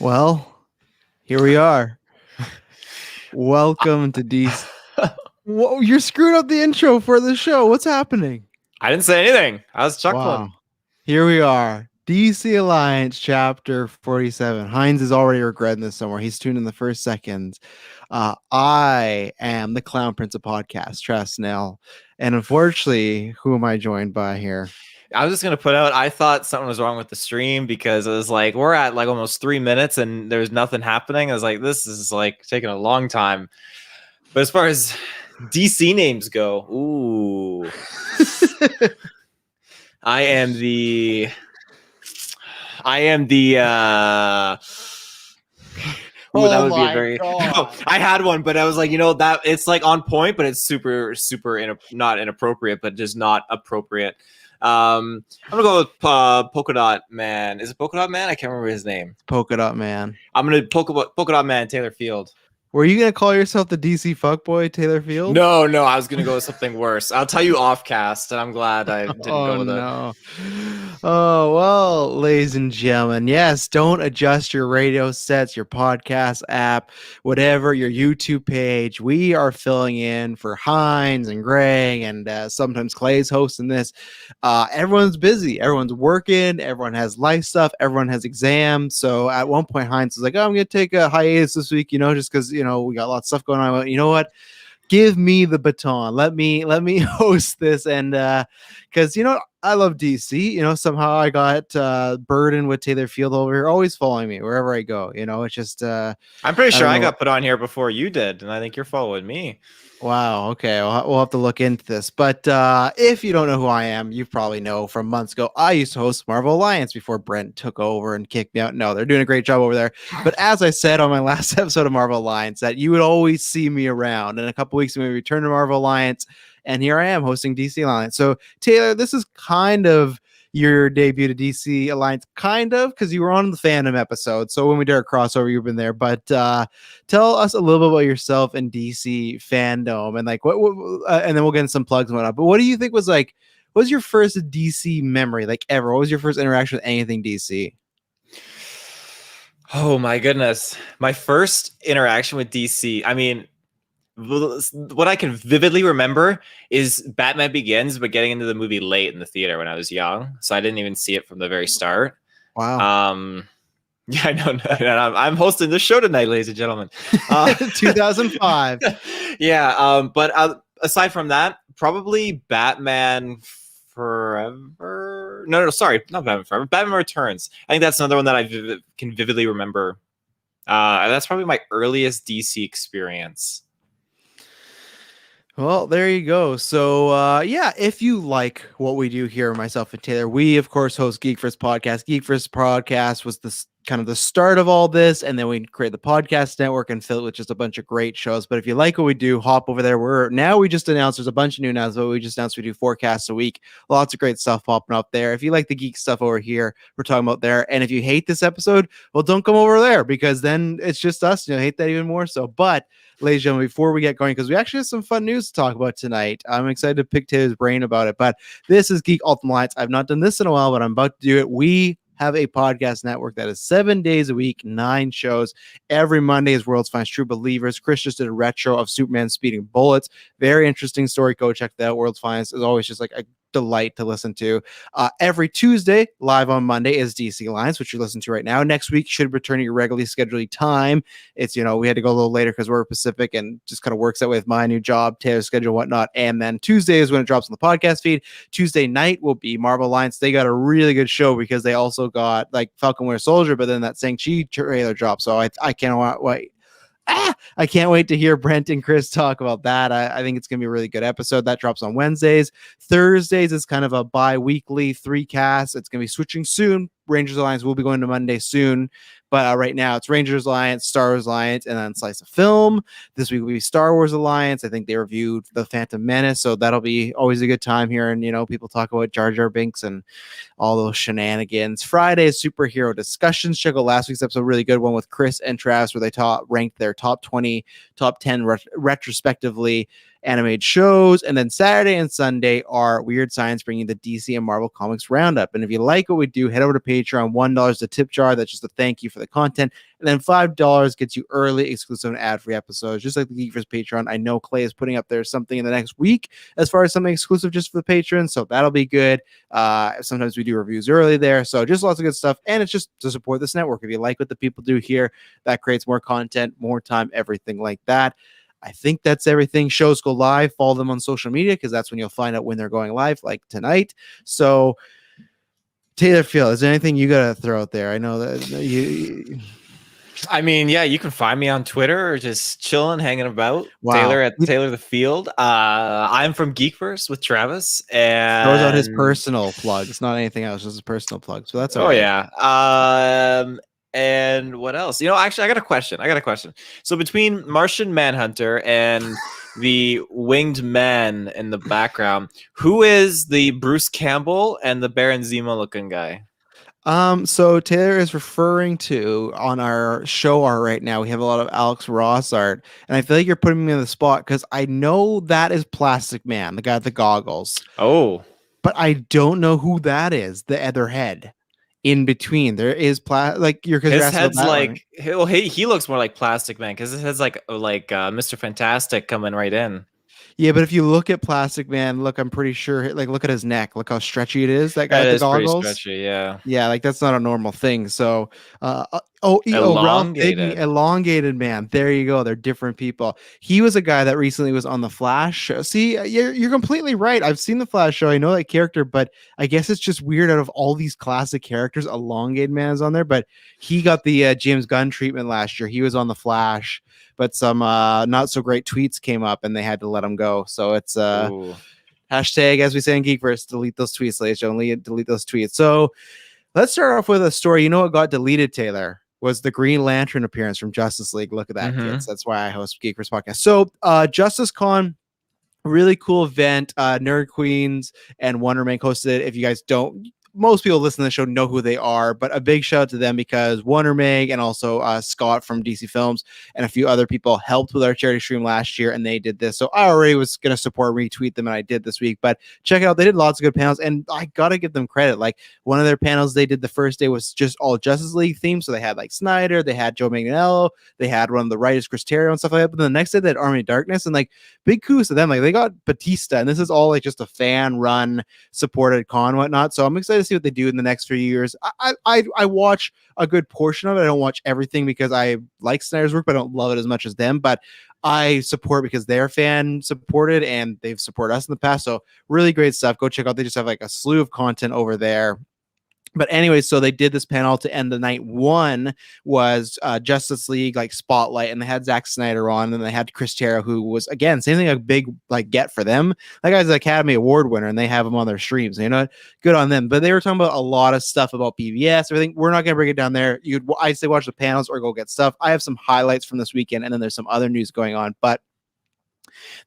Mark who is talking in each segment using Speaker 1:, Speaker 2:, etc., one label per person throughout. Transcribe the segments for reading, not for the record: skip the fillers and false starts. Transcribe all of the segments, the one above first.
Speaker 1: Well, here we are. Welcome to DC. Whoa, you're screwing up the intro for the show. What's happening?
Speaker 2: I didn't say anything. I was chuckling.
Speaker 1: Wow. Here we are. DC Alliance Chapter 47. Heinz is already regretting this somewhere. He's tuned in the first seconds. I am the Clown Prince of Podcasts, Travis Snell. And unfortunately, who am I joined by here?
Speaker 2: I was just going to put out, I thought something was wrong with the stream because it was like, we're at like almost 3 minutes and there's nothing happening. I was like, this is like taking a long time. But as far as DC names go, ooh. I am the Ooh, that would be a very. No, I had one, but I was like, that it's like on point, but it's super not inappropriate, but just not appropriate. I'm gonna go with Polka Dot Man. Is it Polka Dot Man? I can't remember his name.
Speaker 1: Polka Dot Man.
Speaker 2: I'm gonna Polka Dot Man Taylor Field.
Speaker 1: Were you gonna call yourself the DC fuckboy, Taylor Field?
Speaker 2: No, I was gonna go with something worse. I'll tell you off cast, and I'm glad I didn't go with it.
Speaker 1: Oh, well, ladies and gentlemen, yes, don't adjust your radio sets, your podcast app, whatever, your YouTube page. We are filling in for Heinz and Greg, and sometimes Clay's hosting this. Everyone's busy. Everyone's working. Everyone has life stuff. Everyone has exams. So at one point, Heinz was like, oh, I'm going to take a hiatus this week, just because, we got a lot of stuff going on. You know what? Give me the baton. Let me host this. And because, I love DC. Somehow I got burdened with Taylor Field over here, always following me wherever I go. It's just
Speaker 2: I'm pretty sure I got put on here before you did, and I think you're following me.
Speaker 1: Wow. Okay. We'll have to look into this. But if you don't know who I am, you probably know from months ago, I used to host Marvel Alliance before Brent took over and kicked me out. No, they're doing a great job over there. But as I said on my last episode of Marvel Alliance, that you would always see me around. In a couple weeks, we return to Marvel Alliance. And here I am hosting DC Alliance. So, Taylor, this is kind of your debut to DC Alliance, kind of, because you were on the fandom episode. So when we did our crossover, you've been there. But tell us a little bit about yourself and DC fandom, and like what and then we'll get into some plugs and whatnot. But what do you think was like? What was your first DC memory, like ever? What was your first interaction with anything DC?
Speaker 2: Oh my goodness, my first interaction with DC. I mean, what I can vividly remember is Batman Begins, but getting into the movie late in the theater when I was young, so I didn't even see it from the very start.
Speaker 1: Wow.
Speaker 2: Yeah, I know. I'm hosting this show tonight, ladies and gentlemen.
Speaker 1: 2005.
Speaker 2: Yeah. But aside from that, probably Batman Forever. No, sorry, not Batman Forever. Batman Returns. I think that's another one that I can vividly remember. That's probably my earliest DC experience.
Speaker 1: Well, there you go. So, if you like what we do here, myself and Taylor, we, of course, host Geek First Podcast. Geek First Podcast was kind of the start of all this, and then we create the podcast network and fill it with just a bunch of great shows. But if you like what we do, hop over there. We just announced there's a bunch of new announcements, but we just announced we do forecasts a week. Lots of great stuff popping up there. If you like the geek stuff over here, we're talking about there. And if you hate this episode, well, don't come over there, because then it's just us. Hate that even more so. But ladies and gentlemen, before we get going, because we actually have some fun news to talk about tonight. I'm excited to pick Taylor's brain about it. But this is Geek Ultimate Alliance. I've not done this in a while, but I'm about to do it. We have a podcast network that is 7 days a week, 9 shows. Every Monday is World's Finest True Believers. Chris just did a retro of Superman speeding bullets. Very interesting story. Go check that out. World's Finest is always just like a delight to listen to. Every Tuesday, live on Monday, is DC Alliance, which you're listening to right now. Next week should return at your regularly scheduled time. It's, we had to go a little later because we're Pacific, and just kind of works that way with my new job, Taylor's schedule, whatnot. And then Tuesday is when it drops on the podcast feed. Tuesday night will be Marvel Alliance. They got a really good show because they also got like Falcon Winter Soldier, but then that Shang-Chi trailer dropped. So I can't wait. I can't wait to hear Brent and Chris talk about that. I think it's going to be a really good episode. That drops on Wednesdays. Thursdays is kind of a bi-weekly 3 cast. It's going to be switching soon. Rangers Alliance will be going to Monday soon. But right now it's Rangers Alliance, Star Wars Alliance, and then Slice of Film. This week will be Star Wars Alliance. I think they reviewed The Phantom Menace, so that'll be always a good time here. And, people talk about Jar Jar Binks and all those shenanigans. Friday is Superhero Discussions. Check out last week's episode, really good one with Chris and Travis, where they ranked their top 20, top 10 retrospectively. animated shows. And then Saturday and Sunday are Weird Science, bringing the DC and Marvel Comics roundup. And if you like what we do, head over to Patreon. $1 is a tip jar. That's just a thank you for the content. And then $5 gets you early, exclusive, and ad-free episodes, just like the Geekverse Patreon. I know Clay is putting up there something in the next week as far as something exclusive just for the patrons, so that'll be good. Sometimes we do reviews early there, so just lots of good stuff. And it's just to support this network. If you like what the people do here, that creates more content, more time, everything like that. I think that's everything. Shows go live. Follow them on social media because that's when you'll find out when they're going live, like tonight. So, Taylor Field, is there anything you got to throw out there? I know that you.
Speaker 2: I mean, yeah, you can find me on Twitter or just chilling, hanging about.
Speaker 1: Wow.
Speaker 2: Taylor at Taylor the Field. I'm from Geekverse with Travis, and
Speaker 1: throws out his personal plug. It's not anything else, just his personal plug. So that's all right.
Speaker 2: Yeah. And what else? Actually, I got a question. So between Martian Manhunter and the winged man in the background, who is the Bruce Campbell and the Baron Zemo looking guy?
Speaker 1: So Taylor is referring to, on our show art right now, we have a lot of Alex Ross art, and I feel like you're putting me on the spot because I know that is Plastic Man, the guy with the goggles.
Speaker 2: Oh,
Speaker 1: but I don't know who that is. The other head in between there is
Speaker 2: his head's like he looks more like Plastic Man because his head's like Mr. Fantastic coming right in.
Speaker 1: Yeah, but if you look at Plastic Man, I'm pretty sure, look at his neck. Look how stretchy it is. That guy with the goggles.
Speaker 2: Pretty stretchy, yeah.
Speaker 1: Yeah, that's not a normal thing. So, elongated man. There you go. They're different people. He was a guy that recently was on the Flash show. See, you're completely right. I've seen the Flash show. I know that character, but I guess it's just weird. Out of all these classic characters, elongated man is on there. But he got the James Gunn treatment last year. He was on the Flash. But some not so great tweets came up and they had to let him go. So it's hashtag, as we say in Geekverse, delete those tweets, ladies and gentlemen. Delete those tweets. So let's start off with a story. You know what got deleted, Taylor? Was the Green Lantern appearance from Justice League. Look at that, kids. That's why I host Geekverse podcast. So Justice Con, really cool event. Nerd Queens and Wonder Man hosted it. If you guys don't, most people listening to the show know who they are, but a big shout out to them because Wonder Meg and also Scott from DC Films and a few other people helped with our charity stream last year, and they did this. So I already was going to support, retweet them, and I did this week. But check it out. They did lots of good panels, and I got to give them credit. Like, one of their panels they did the first day was just all Justice League themed. So they had like Snyder, they had Joe Manganiello, they had one of the writers, Chris Terrio, and stuff like that. But then the next day they had Army of Darkness, and big kudos to them. They got Batista, and this is all just a fan run supported con, whatnot. So I'm excited to see what they do in the next few years. I watch a good portion of it. I don't watch everything because I like Snyder's work, but I don't love it as much as them. But I support because they're fan supported and they've supported us in the past. So really great stuff. Go check out. They just have a slew of content over there. But anyway, so they did this panel to end the night. One was Justice League spotlight, and they had Zack Snyder on, and they had Chris Terrio, who was, again, same thing, a big get for them. That guy's an Academy Award winner, and they have him on their streams. Good on them. But they were talking about a lot of stuff about BVS, everything. We're not going to bring it down there. I'd say watch the panels or go get stuff. I have some highlights from this weekend, and then there's some other news going on. But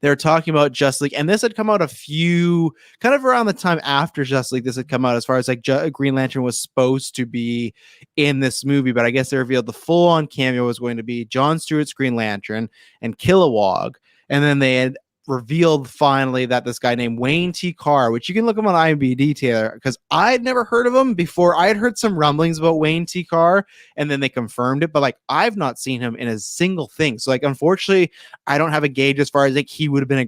Speaker 1: they were talking about Justice League, and this had come out a few kind of around the time after Justice League. This had come out as far as Green Lantern was supposed to be in this movie, but I guess they revealed the full-on cameo was going to be John Stewart's Green Lantern and Kilowog, and then they had revealed finally that this guy named Wayne T. Carr, which you can look him on IMDb, Taylor, because I had never heard of him before. I had heard some rumblings about Wayne T. Carr, and then they confirmed it, but I've not seen him in a single thing. So unfortunately, I don't have a gauge as far as he would have been a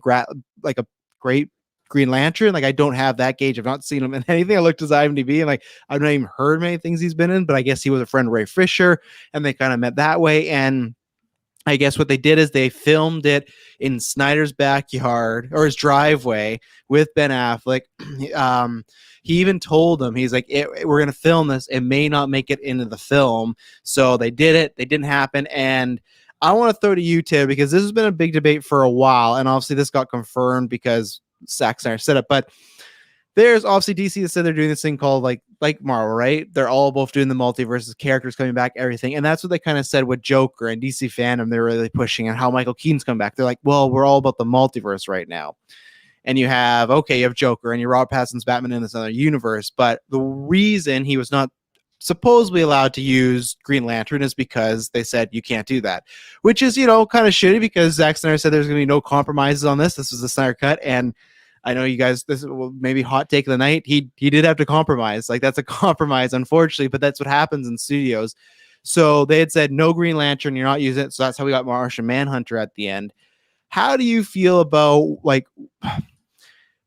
Speaker 1: great Green Lantern. I don't have that gauge. I've not seen him in anything. I looked at his IMDb and I've not even heard many things he's been in, but I guess he was a friend of Ray Fisher, and they kind of met that way. And I guess what they did is they filmed it in Snyder's backyard or his driveway with Ben Affleck. He even told him, he's like, we're going to film this. It may not make it into the film. So they did it. They didn't happen. And I want to throw to you, Taylor, because this has been a big debate for a while. And obviously this got confirmed because Zack Snyder said it. But there's obviously DC that said they're doing this thing called like Marvel, right? They're all both doing the multiverses, characters coming back, everything. And that's what they kind of said with Joker and DC fandom. They're really pushing and how Michael Keaton's come back. They're like, well, we're all about the multiverse right now. And you have Joker and you Robert Pattinson's Batman in this other universe. But the reason he was not supposedly allowed to use Green Lantern is because they said you can't do that, which is, you know, kind of shitty because Zack Snyder said there's going to be no compromises on this. This was the Snyder cut. And I know you guys, this is maybe hot take of the night. He did have to compromise. Like, that's a compromise, unfortunately, but that's what happens in studios. So they had said no Green Lantern, you're not using it. So that's how we got Martian Manhunter at the end. How do you feel about, like,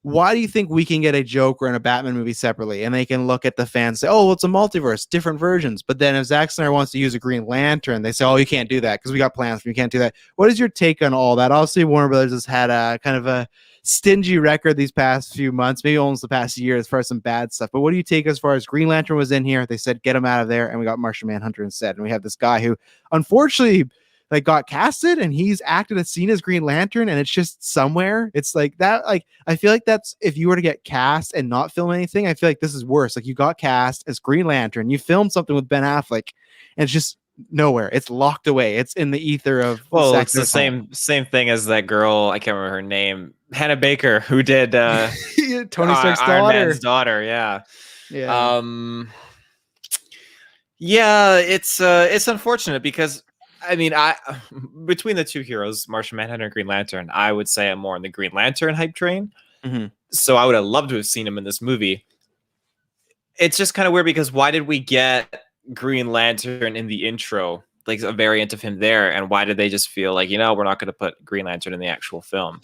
Speaker 1: why do you think we can get a Joker and a Batman movie separately and they can look at the fans and say, oh, well, it's a multiverse, different versions. But then if Zack Snyder wants to use a Green Lantern, they say, oh, you can't do that because we got plans. You can't do that. What is your take on all that? Obviously, Warner Brothers has had a kind of a stingy record these past few months, maybe almost the past year as far as some bad stuff. But what do you take as far as Green Lantern was in here? They said, get him out of there. And we got Martian Manhunter instead. And we have this guy who, unfortunately, like, got casted and he's acted a scene as Green Lantern and it's just somewhere. It's like that. Like, I feel like that's, if you were to get cast and not film anything, I feel like this is worse. Like, you got cast as Green Lantern, you filmed something with Ben Affleck and it's just nowhere. It's locked away. It's in the ether of,
Speaker 2: well, it's the same thing as that girl, I can't remember her name, Hannah Baker, who did
Speaker 1: Tony Stark's
Speaker 2: Iron Man's daughter. Yeah. Yeah, it's unfortunate because, I mean, between the two heroes, Martian Manhunter and Green Lantern, I would say I'm more on the Green Lantern hype train. Mm-hmm. So I would have loved to have seen him in this movie. It's just kind of weird because why did we get Green Lantern in the intro, like a variant of him there, and why did they just feel like, you know, we're not going to put Green Lantern in the actual film?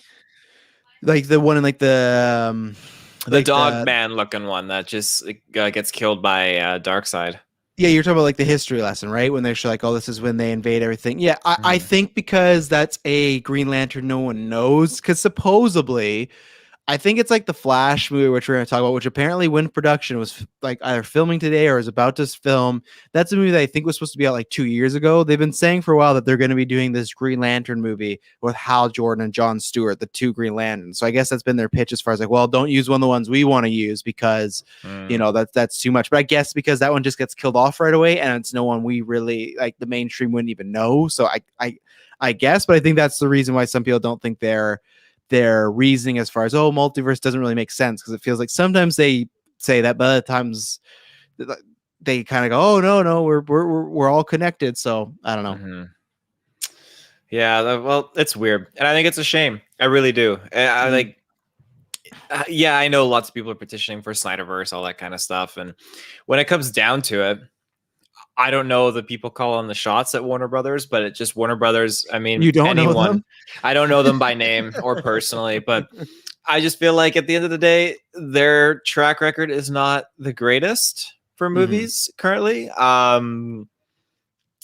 Speaker 1: Like the one in like the
Speaker 2: dog man looking one that just gets killed by Darkseid.
Speaker 1: Yeah, you're talking about like the history lesson, right? When they're like, oh, this is when they invade everything. Yeah, I think because that's a Green Lantern no one knows, because supposedly, I think it's like the Flash movie, which we're going to talk about, which apparently when production was like either filming today or is about to film. That's a movie that I think was supposed to be out like 2 years ago. They've been saying for a while that they're going to be doing this Green Lantern movie with Hal Jordan and Jon Stewart, the two Green Lanterns. So I guess that's been their pitch as far as like, well, don't use one of the ones we want to use because, you know, that's too much. But I guess because that one just gets killed off right away and it's no one we really, like, the mainstream wouldn't even know. So I guess, but I think that's the reason why some people don't think their reasoning as far as, oh, multiverse doesn't really make sense, because it feels like sometimes they say that, but other times they kind of go, oh, no, we're all connected. So I don't know.
Speaker 2: Mm-hmm. Yeah, well, it's weird, and I think it's a shame. I really do. I like, yeah, I know lots of people are petitioning for Snyderverse, all that kind of stuff, and when it comes down to it, I don't know the people calling the shots at Warner Brothers, but it's just Warner Brothers. I mean,
Speaker 1: you don't know them?
Speaker 2: I don't know them by name or personally, but I just feel like at the end of the day, their track record is not the greatest for movies currently. And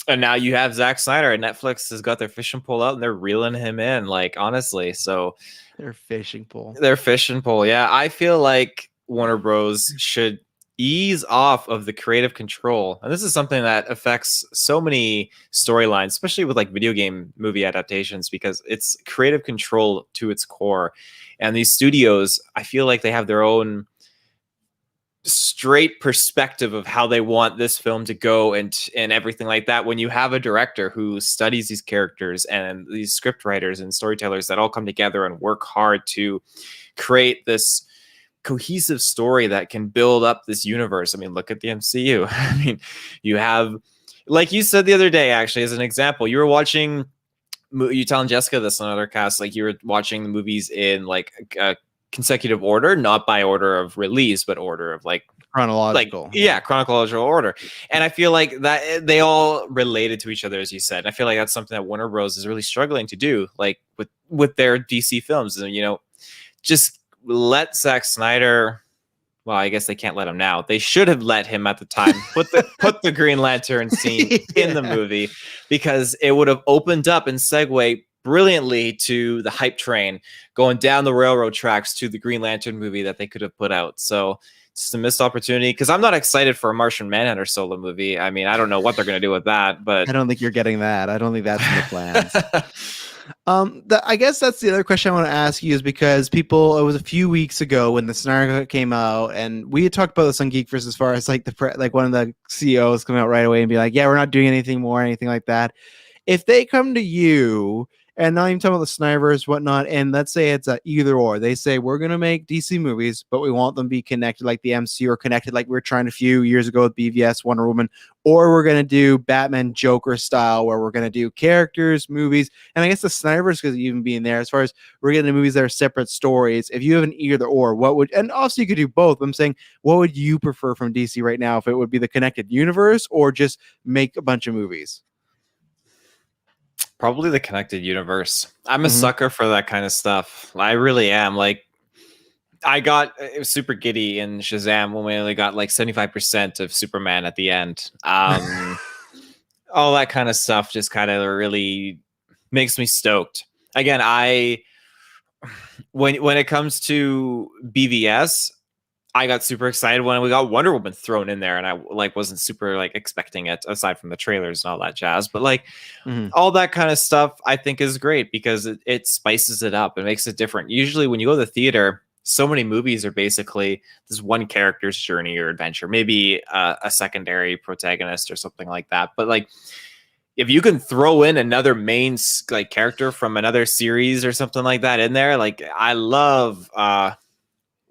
Speaker 2: now you have Zack Snyder, and Netflix has got their fishing pole out and they're reeling him in, like, honestly. So
Speaker 1: their fishing pole.
Speaker 2: Yeah. I feel like Warner Bros. Should ease off of the creative control, and this is something that affects so many storylines, especially with like video game movie adaptations, because it's creative control to its core. And these studios, I feel like they have their own straight perspective of how they want this film to go and everything like that. When you have a director who studies these characters and these script writers and storytellers that all come together and work hard to create this cohesive story that can build up this universe. I mean, look at the MCU. I mean, you have, like you said the other day, actually, as an example, you were watching, you telling Jessica this on another cast, like you were watching the movies in like a consecutive order, not by order of release, but order of like
Speaker 1: chronological.
Speaker 2: Like, yeah, chronological order. And I feel like that they all related to each other, as you said. And I feel like that's something that Warner Bros. Is really struggling to do, like with their DC films. And, you know, just let Zack Snyder, well, I guess they can't let him now. They should have let him at the time put the Green Lantern scene in the movie, because it would have opened up and segued brilliantly to the hype train going down the railroad tracks to the Green Lantern movie that they could have put out. So it's just a missed opportunity, because I'm not excited for a Martian Manhunter solo movie. I mean, I don't know what they're going to do with that, but
Speaker 1: I don't think you're getting that. I don't think that's in the plans. I guess that's the other question I want to ask you, is because it was a few weeks ago when the Snyder Cut came out, and we had talked about this on Geekverse as far as like like one of the CEOs coming out right away and be like, yeah, we're not doing anything more, anything like that. If they come to you and not even talking about the Snyders, whatnot. And let's say it's a either or. They say we're gonna make DC movies, but we want them to be connected like the MCU or connected like we were trying a few years ago with BVS, Wonder Woman, or we're gonna do Batman Joker style, where we're gonna do characters, movies, and I guess the Snyders could even be in there as far as we're getting movies that are separate stories. If you have an either or, what would, and also you could do both. I'm saying, what would you prefer from DC right now? If it would be the connected universe or just make a bunch of movies?
Speaker 2: Probably the connected universe. I'm a sucker for that kind of stuff. I really am. Like, it was super giddy in Shazam when we only got like 75% of Superman at the end. All that kind of stuff just kind of really makes me stoked. Again, when it comes to BVS, I got super excited when we got Wonder Woman thrown in there, and I like wasn't super like expecting it aside from the trailers and all that jazz. But like all that kind of stuff, I think is great because it spices it up. It makes it different. Usually, when you go to the theater, so many movies are basically this one character's journey or adventure, maybe a secondary protagonist or something like that. But like, if you can throw in another main like character from another series or something like that in there, like I love.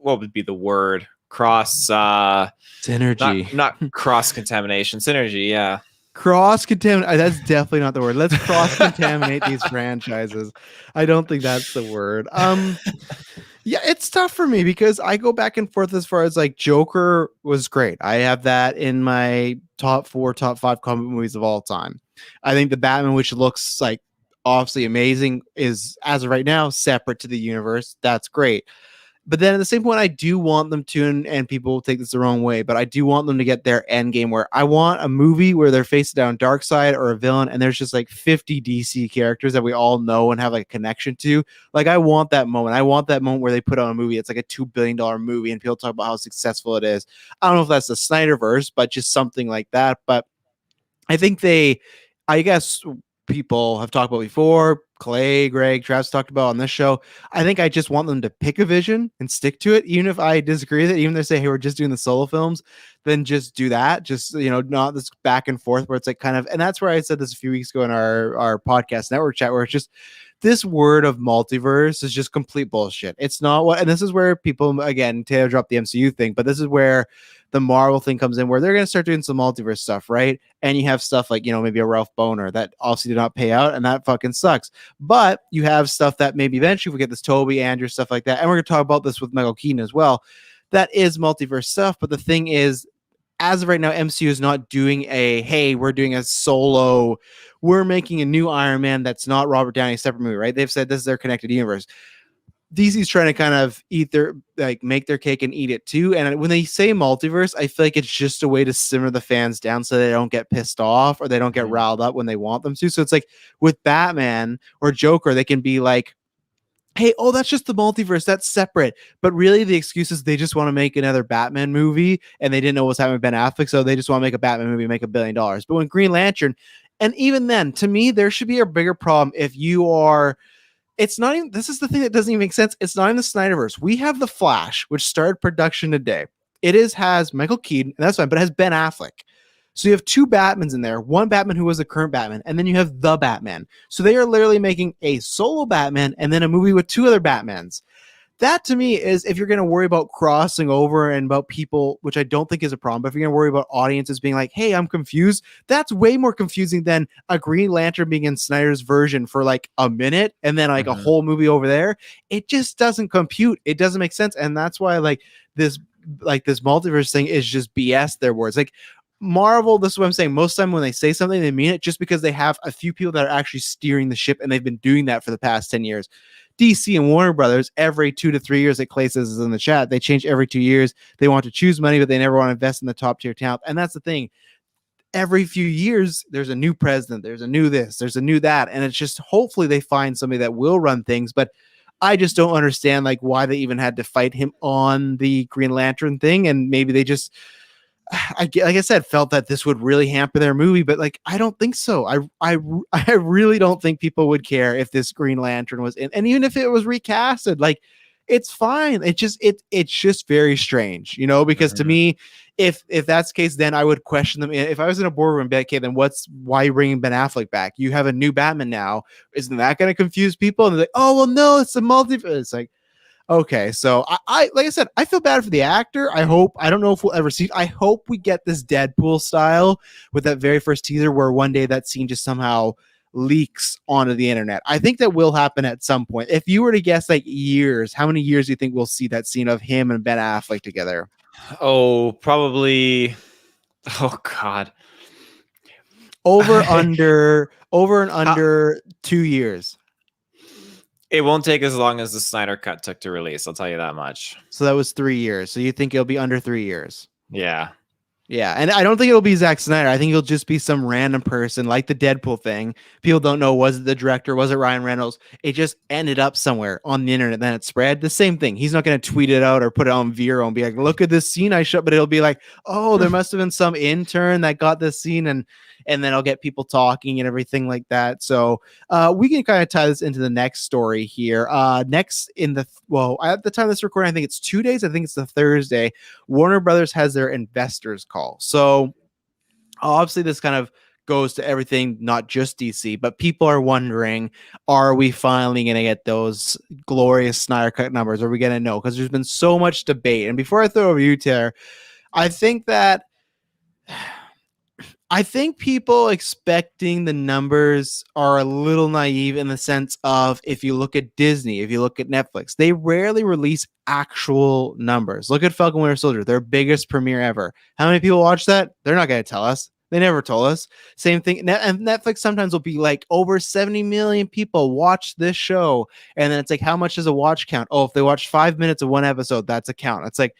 Speaker 2: What would be the word? Cross
Speaker 1: synergy,
Speaker 2: not cross contamination, synergy. Yeah,
Speaker 1: cross contaminate. That's definitely not the word. Let's cross contaminate these franchises. I don't think that's the word. Yeah, it's tough for me because I go back and forth as far as like Joker was great. I have that in my top 4, top 5 comic movies of all time. I think the Batman, which looks like obviously amazing, is as of right now separate to the universe. That's great. But then at the same point, I do want them to, and people will take this the wrong way, but I do want them to get their end game where I want a movie where they're facing down Darkseid or a villain, and there's just like 50 DC characters that we all know and have like a connection to. Like, I want that moment. I want that moment where they put on a movie. It's like a $2 billion movie, and people talk about how successful it is. I don't know if that's the Snyderverse, but just something like that. But I think I guess people have talked about before. Clay, Greg, Travis talked about on this show. I think I just want them to pick a vision and stick to it. Even if I disagree with it, even if they say, hey, we're just doing the solo films, then just do that. Just, not this back and forth where it's like kind of, and that's where I said this a few weeks ago in our podcast network chat, where it's just this word of multiverse is just complete bullshit. It's not what, and this is where people, again, Taylor dropped the MCU thing, but this is where the Marvel thing comes in, where they're going to start doing some multiverse stuff, right? And you have stuff like, maybe a Ralph Boner that obviously did not pay out, and that fucking sucks. But you have stuff that maybe eventually we get this Toby, Andrew, stuff like that. And we're going to talk about this with Michael Keaton as well. That is multiverse stuff. But the thing is, as of right now, MCU is not doing hey, we're doing a solo, we're making a new Iron Man that's not Robert Downey, a separate movie, right? They've said this is their connected universe. DC's trying to kind of make their cake and eat it too. And when they say multiverse, I feel like it's just a way to simmer the fans down so they don't get pissed off or they don't get riled up when they want them to. So it's like with Batman or Joker, they can be like, hey, that's just the multiverse. That's separate. But really the excuse is they just want to make another Batman movie and they didn't know what's happening with Ben Affleck. So they just want to make a Batman movie, make $1 billion. But when Green Lantern, and even then, to me, there should be a bigger problem if you are, it's not even, this is the thing that doesn't even make sense. It's not in the Snyderverse. We have The Flash, which started production today. It has Michael Keaton, and that's fine, but it has Ben Affleck. So you have 2 Batmans in there, one Batman who was the current Batman, and then you have the Batman. So they are literally making a solo Batman and then a movie with 2 other Batmans. That to me is, if you're going to worry about crossing over and about people, which I don't think is a problem, but if you're going to worry about audiences being like, hey, I'm confused, that's way more confusing than a Green Lantern being in Snyder's version for like a minute and then like a whole movie over there. It just doesn't compute. It doesn't make sense. And that's why this multiverse thing is just BS, their words. Like, Marvel, this is what I'm saying. Most of the time when they say something, they mean it just because they have a few people that are actually steering the ship, and they've been doing that for the past 10 years. DC and Warner Brothers, every 2 to 3 years, like Clay says is in the chat, they change every 2 years. They want to choose money, but they never want to invest in the top tier talent. And that's the thing. Every few years, there's a new president, there's a new this, there's a new that. And it's just, hopefully they find somebody that will run things. But I just don't understand why they even had to fight him on the Green Lantern thing. And maybe they just, like I said, felt that this would really hamper their movie, but I don't think so. I really don't think people would care if this Green Lantern was in, and even if it was recasted, it's fine. It's just very strange, you know, because to me, if that's the case, then I would question them. If I was in a boardroom, be like, okay, then why are you bringing Ben Affleck back? You have a new Batman now. Isn't that going to confuse people? And they're like, oh, well, no, it's a multiverse. It's like, okay, so I like I said, I feel bad for the actor. I don't know if we'll ever see it. I hope we get this Deadpool style with that very first teaser where one day that scene just somehow leaks onto the internet. I think that will happen at some point. If you were to guess like years, how many years do you think we'll see that scene of him and Ben Affleck together?
Speaker 2: Oh, probably. Oh God.
Speaker 1: Over and under 2 years.
Speaker 2: It won't take as long as the Snyder cut took to release. I'll tell you that much.
Speaker 1: So that was 3 years. So you think it'll be under 3 years?
Speaker 2: Yeah.
Speaker 1: Yeah, and I don't think it'll be Zack Snyder. I think it'll just be some random person like the Deadpool thing. People don't know, was it the director? Was it Ryan Reynolds? It just ended up somewhere on the internet. Then it spread. The same thing. He's not going to tweet it out or put it on Vero and be like, look at this scene I shot. But it'll be like, oh, there must have been some intern that got this scene. And then I'll get people talking and everything like that. So we can kind of tie this into the next story here. Next at the time of this recording, I think it's 2 days. I think it's the Thursday. Warner Brothers has their investors call. So obviously this kind of goes to everything, not just DC, but people are wondering, are we finally going to get those glorious Snyder Cut numbers? Are we going to know? Because there's been so much debate. And before I throw it over to you, Taylor, I think people expecting the numbers are a little naive in the sense of, if you look at Disney, if you look at Netflix, they rarely release actual numbers. Look at Falcon Winter Soldier, their biggest premiere ever. How many people watch that? They're not going to tell us. They never told us. Same thing. And Netflix sometimes will be like, over 70 million people watch this show. And then it's like, how much is a watch count? Oh, if they watch 5 minutes of one episode, that's a count. It's like,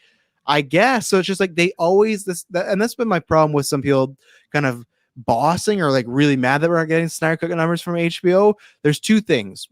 Speaker 1: I guess. So it's just like they always and that's been my problem with some people kind of bossing or like really mad that we're not getting Snyder Cut numbers from HBO. There's two things.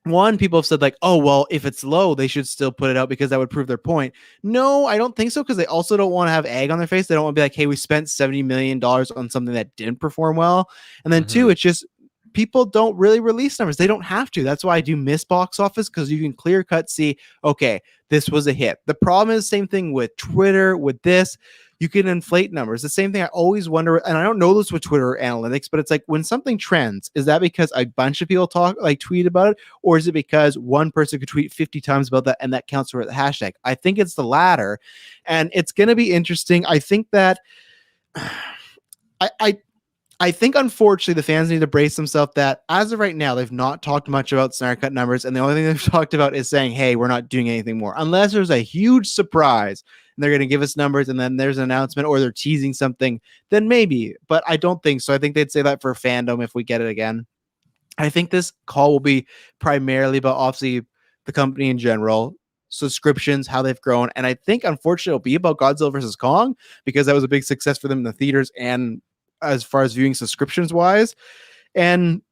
Speaker 1: One, people have said like, oh, well, if it's low, they should still put it out because that would prove their point. No, I don't think so, because they also don't want to have egg on their face. They don't want to be like, hey, we spent $70 million on something that didn't perform well. And then two, it's just people don't really release numbers. They don't have to. That's why I do miss box office, because you can clear cut see, okay, this was a hit. The problem is the same thing with Twitter, with this. You can inflate numbers. The same thing I always wonder, and I don't know this with Twitter analytics, but it's like when something trends, is that because a bunch of people tweet about it, or is it because one person could tweet 50 times about that and that counts for the hashtag? I think it's the latter, and it's going to be interesting. I think that I think, unfortunately, the fans need to brace themselves that as of right now, they've not talked much about Snyder Cut numbers. And the only thing they've talked about is saying, hey, we're not doing anything more. Unless there's a huge surprise and they're going to give us numbers and then there's an announcement or they're teasing something, then maybe. But I don't think so. I think they'd say that for fandom if we get it again. I think this call will be primarily about, obviously, the company in general, subscriptions, how they've grown. And I think, unfortunately, it'll be about Godzilla vs. Kong, because that was a big success for them in the theaters and as far as viewing subscriptions wise. And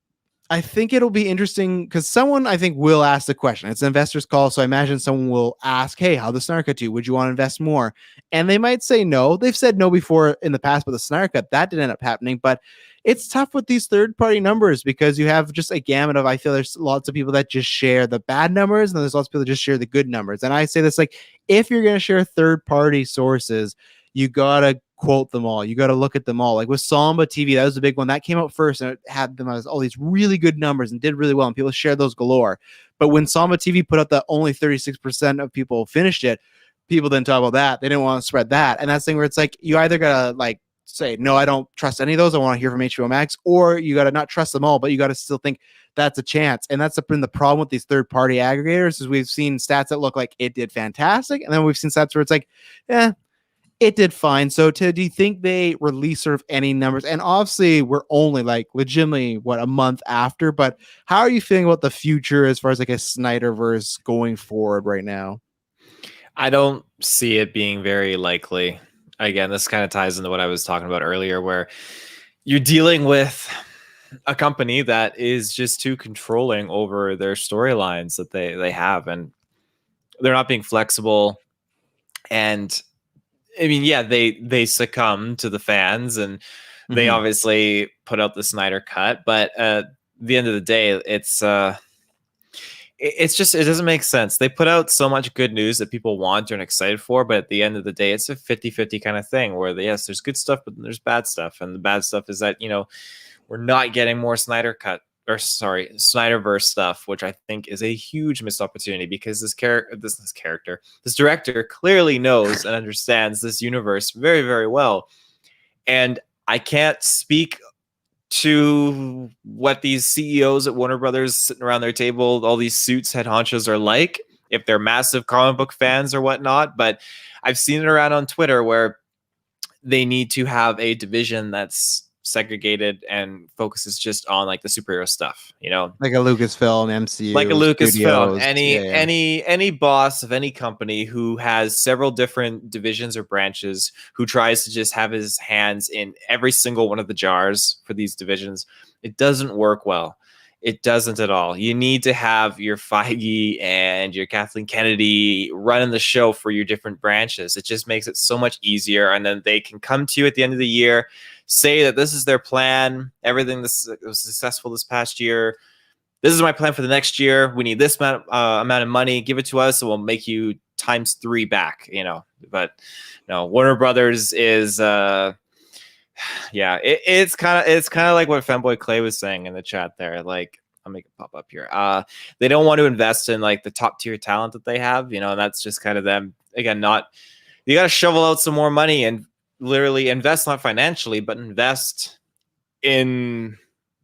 Speaker 1: I think it'll be interesting because someone, I think, will ask the question. It's an investor's call, so I imagine someone will ask, hey, how the Snyder Cut do? Would you want to invest more? And they might say no. They've said no before in the past, but the Snyder Cut, that didn't end up happening. But it's tough with these third-party numbers because you have just a gamut of, I feel there's lots of people that just share the bad numbers, and there's lots of people that just share the good numbers. And I say this, like, if you're going to share third-party sources, you got to quote them all. You got to look at them all. Like with Samba TV, that was a big one that came out first, and it had them as all these really good numbers and did really well, and people shared those galore. But when Samba TV put out that only 36% of people finished it, people didn't talk about that. They didn't want to spread that. And that's the thing where it's like, you either gotta like say, no, I don't trust any of those, I want to hear from HBO Max, or you got to not trust them all, but you got to still think that's a chance. And that's been the problem with these third-party aggregators, is we've seen stats that look like it did fantastic, and then we've seen stats where it's like, it did fine. So do you think they release sort of any numbers? And obviously we're only like legitimately a month after, but how are you feeling about the future as far as like a Snyderverse going forward right now?
Speaker 2: I don't see it being very likely. Again, this kind of ties into what I was talking about earlier, where you're dealing with a company that is just too controlling over their storylines that they have, and they're not being flexible. And I mean, yeah, they succumb to the fans, and they obviously put out the Snyder Cut. But at the end of the day, it's just, it doesn't make sense. They put out so much good news that people want and excited for, but at the end of the day, it's a 50-50 kind of thing where yes, there's good stuff, but there's bad stuff. And the bad stuff is that, we're not getting more Snyderverse stuff, which I think is a huge missed opportunity because this director clearly knows and understands this universe very, very well. And I can't speak to what these CEOs at Warner Brothers sitting around their table, all these suits, head honchos are like, if they're massive comic book fans or whatnot. But I've seen it around on Twitter where they need to have a division that's segregated and focuses just on like the superhero stuff,
Speaker 1: like a Lucasfilm, MCU,
Speaker 2: like a Lucasfilm.
Speaker 1: Studios.
Speaker 2: Any boss of any company who has several different divisions or branches, who tries to just have his hands in every single one of the jars for these divisions, it doesn't work well. It doesn't at all. You need to have your Feige and your Kathleen Kennedy running the show for your different branches. It just makes it so much easier. And then they can come to you at the end of the year, say that this is their plan. Everything this was successful this past year. This is my plan for the next year. We need this amount of money. Give it to us, and we'll make you times 3 back. But no, Warner Brothers is it's kind of like what Fanboy Clay was saying in the chat there. Like, I'll make it pop up here. They don't want to invest in like the top tier talent that they have, and that's just kind of them. Again, you got to shovel out some more money and literally invest, not financially, but invest in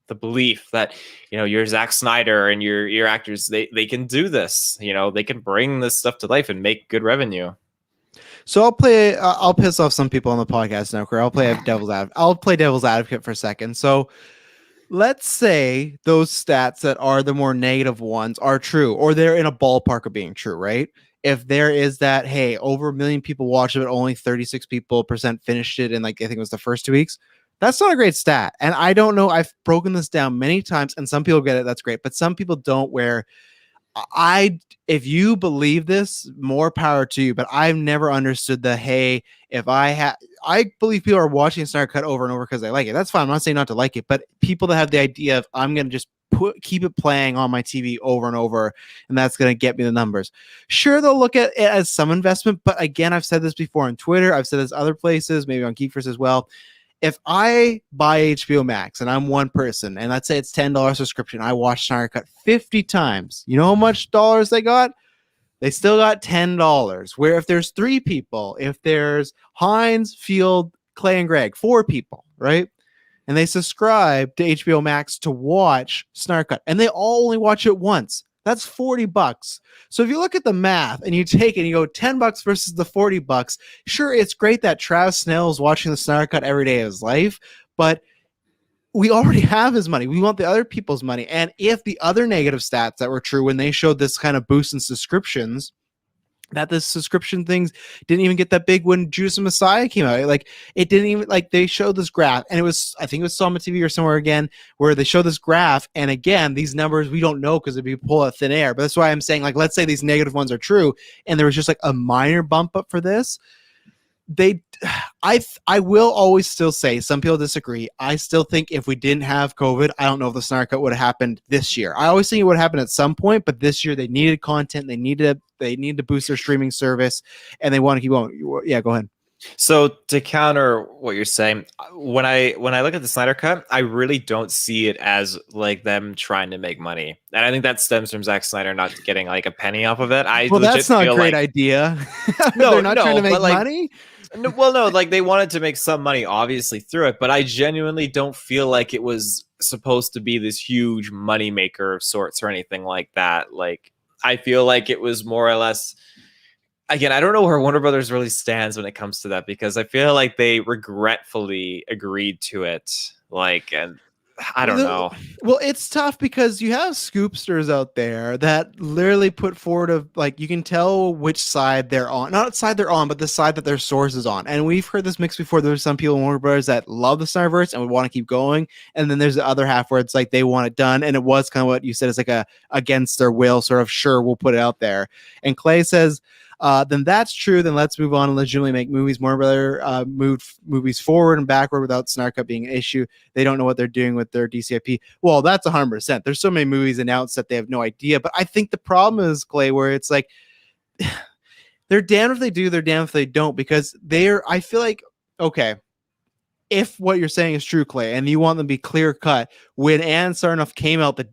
Speaker 2: the belief that, your Zack Snyder and your actors, they can do this, they can bring this stuff to life and make good revenue.
Speaker 1: So I'll piss off some people on the podcast now, I'll play devil's advocate for a second. So let's say those stats that are the more negative ones are true, or they're in a ballpark of being true, right? If there is that, hey, over 1 million people watched it, but only 36% finished it in like, I think it was the first 2 weeks. That's not a great stat. And I don't know, I've broken this down many times and some people get it. That's great. But some people don't, where if you believe this, more power to you. But I've never understood the, hey, I believe people are watching Snyder Cut over and over because they like it. That's fine. I'm not saying not to like it, but people that have the idea of, I'm going to just keep it playing on my TV over and over, and that's going to get me the numbers. Sure, they'll look at it as some investment, but again, I've said this before on Twitter, I've said this other places, maybe on Geekverse as well. If I buy HBO Max and I'm one person, and let's say it's $10 subscription, I watch Snyder Cut 50 times. You know how much dollars they got? They still got $10. Where if there's 3 people, if there's Hines, Field, Clay, and Greg, 4 people, right? And they subscribe to HBO Max to watch Snyder Cut, and they all only watch it once. That's $40. So if you look at the math and you take it and you go $10 versus the $40, sure, it's great that Travis Snell is watching the Snyder Cut every day of his life, but we already have his money. We want the other people's money. And if the other negative stats that were true when they showed this kind of boost in subscriptions, that the subscription things didn't even get that big when Judas and Messiah came out. Like, it didn't even, like, they showed this graph, and it was, I think it was Soma TV or somewhere again, where they showed this graph, and again, these numbers we don't know because it'd be pulled out of thin air. But that's why I'm saying, like, let's say these negative ones are true, and there was just like a minor bump up for this. I will always still say, some people disagree, I still think if we didn't have COVID, I don't know if the Snyder Cut would have happened this year. I always think it would happen at some point, but this year they needed content, they needed to boost their streaming service, and they want to keep going. Yeah, go ahead.
Speaker 2: So to counter what you're saying, when I look at the Snyder Cut, I really don't see it as like them trying to make money, and I think that stems from Zack Snyder not getting like a penny off of it.
Speaker 1: That's not a great idea.
Speaker 2: No,
Speaker 1: they're not trying to make money.
Speaker 2: No, like they wanted to make some money, obviously, through it, but I genuinely don't feel like it was supposed to be this huge money maker of sorts or anything like that. Like, I feel like it was more or less. Again, I don't know where Warner Brothers really stands when it comes to that, because I feel like they regretfully agreed to it. Like, and I don't know.
Speaker 1: Well, it's tough because you have scoopsters out there that literally put forward of, like, you can tell which side they're on. Not side they're on, but the side that their source is on. And we've heard this mix before. There's some people in Warner Brothers that love the Snyderverse and would want to keep going. And then there's the other half where it's like they want it done. And it was kind of what you said. It's like a against their will, sort of, sure, we'll put it out there. And Clay says, then that's true. Then let's move on and legitimately make movies. Warner Brother move movies forward and backward without Snyder Cut being an issue. They don't know what they're doing with their DCIP. Well, that's 100%. There's so many movies announced that they have no idea. But I think the problem is, Clay, where it's like they're damned if they do, they're damned if they don't, because I feel like, okay, if what you're saying is true, Clay, and you want them to be clear cut, when Ann Sarnoff came out the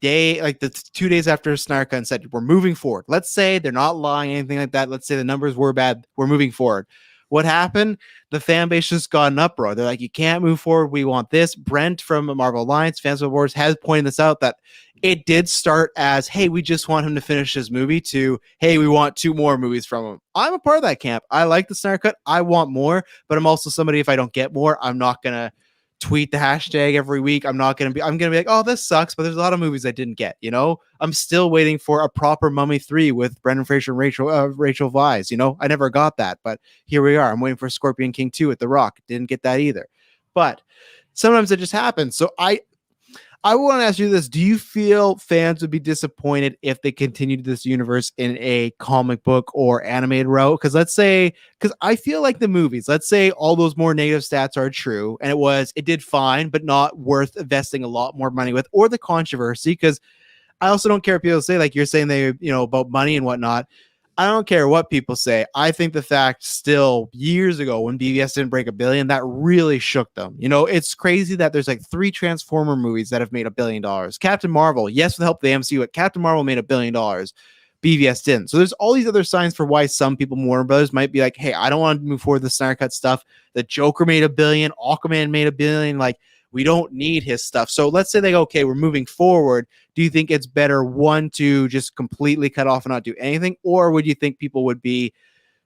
Speaker 1: 2 days after Snyder Cut and said, we're moving forward. Let's say they're not lying, anything like that. Let's say the numbers were bad. We're moving forward. What happened? The fan base just got an uproar. They're like, you can't move forward. We want this. Brent from Marvel Alliance, Fans of Wars, has pointed this out, that it did start as, hey, we just want him to finish his movie, to, hey, we want 2 more movies from him. I'm a part of that camp. I like the Snyder Cut. I want more, but I'm also somebody, if I don't get more, I'm not going to tweet the hashtag every week. I'm going to be like, oh, this sucks, but there's a lot of movies I didn't get, I'm still waiting for a proper Mummy 3 with Brendan Fraser and Rachel Weisz. I never got that, but here we are. I'm waiting for Scorpion King 2 with The Rock. Didn't get that either. But sometimes it just happens. So I want to ask you this. Do you feel fans would be disappointed if they continued this universe in a comic book or animated route? Because I feel like the movies, let's say all those more negative stats are true, and it did fine, but not worth investing a lot more money with, or the controversy. Because I also don't care if people say, like you're saying, about money and whatnot. I don't care what people say. I think the fact still, years ago when BVS didn't break $1 billion, that really shook them. It's crazy that there's like 3 Transformer movies that have made $1 billion. Captain Marvel, yes, with the help of the MCU, but Captain Marvel made $1 billion. BVS didn't. So there's all these other signs for why some people, Warner Brothers, might be like, hey, I don't want to move forward with the Snyder Cut stuff. The Joker made $1 billion. Aquaman made $1 billion. Like, we don't need his stuff. So let's say they go, okay, we're moving forward. Do you think it's better, one, to just completely cut off and not do anything? Or would you think people would be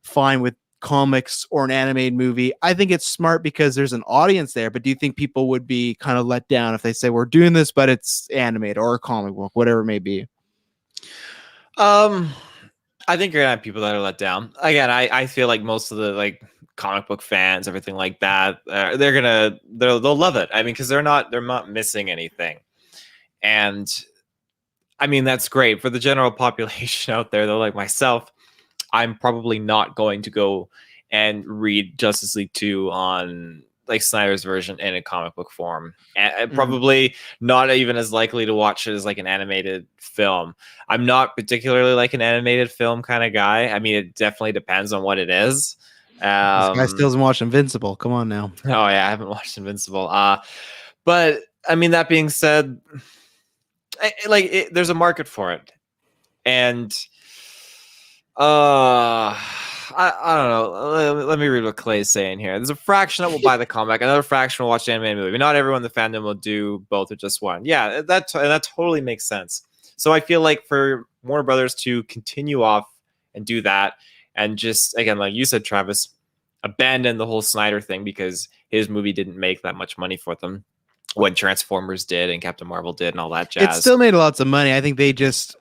Speaker 1: fine with comics or an animated movie? I think it's smart because there's an audience there, but do you think people would be kind of let down if they say, we're doing this, but it's animated or a comic book, whatever it may be?
Speaker 2: I think you're gonna have people that are let down. Again, I feel like most of the comic book fans, everything like that, they'll love it. I mean, because they're not missing anything, and I mean that's great for the general population out there. Though, like myself, I'm probably not going to go and read Justice League 2 on Snyder's version in a comic book form, and probably not even as likely to watch it as an animated film. I'm not particularly an animated film kind of guy. I mean, it definitely depends on what it is.
Speaker 1: This guy still doesn't watch Invincible. Come on now.
Speaker 2: Oh yeah, I haven't watched Invincible. But I mean, that being said, there's a market for it, and I don't know. Let me read what Clay's saying here. There's a fraction that will buy the comic, another fraction will watch the animated movie. Not everyone in the fandom will do both or just one. Yeah, that totally makes sense. So I feel like for Warner Brothers to continue off and do that, and just, again, like you said, Travis, abandon the whole Snyder thing because his movie didn't make that much money for them when Transformers did and Captain Marvel did and all that jazz.
Speaker 1: It still made lots of money. I think they just...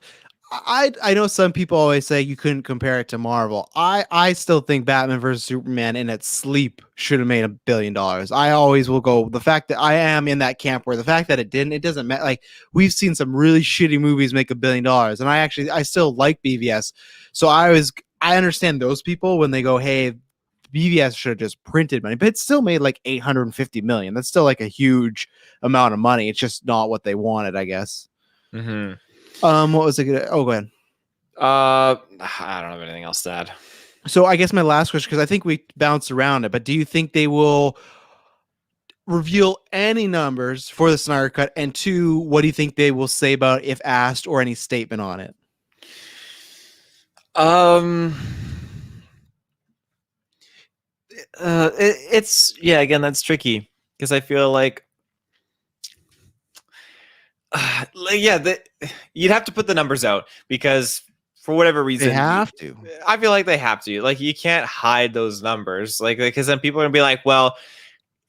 Speaker 1: I know some people always say you couldn't compare it to Marvel. I still think Batman versus Superman in its sleep should have made $1 billion. I always will go, the fact that I am in that camp where the fact that it didn't, it doesn't matter. We've seen some really shitty movies make $1 billion, and I still like BVS. So I understand those people when they go, hey, BVS should have just printed money, but it still made $850 million. That's still a huge amount of money. It's just not what they wanted, I guess.
Speaker 2: Mm-hmm.
Speaker 1: What was it? Oh, go ahead.
Speaker 2: I don't have anything else to add.
Speaker 1: So I guess my last question, because I think we bounced around it, but do you think they will reveal any numbers for the Snyder Cut? And 2, what do you think they will say about it if asked, or any statement on it?
Speaker 2: Again, that's tricky because I feel you'd have to put the numbers out because for whatever reason
Speaker 1: they have to.
Speaker 2: I feel like they have to. You can't hide those numbers, because then people are gonna be like, well,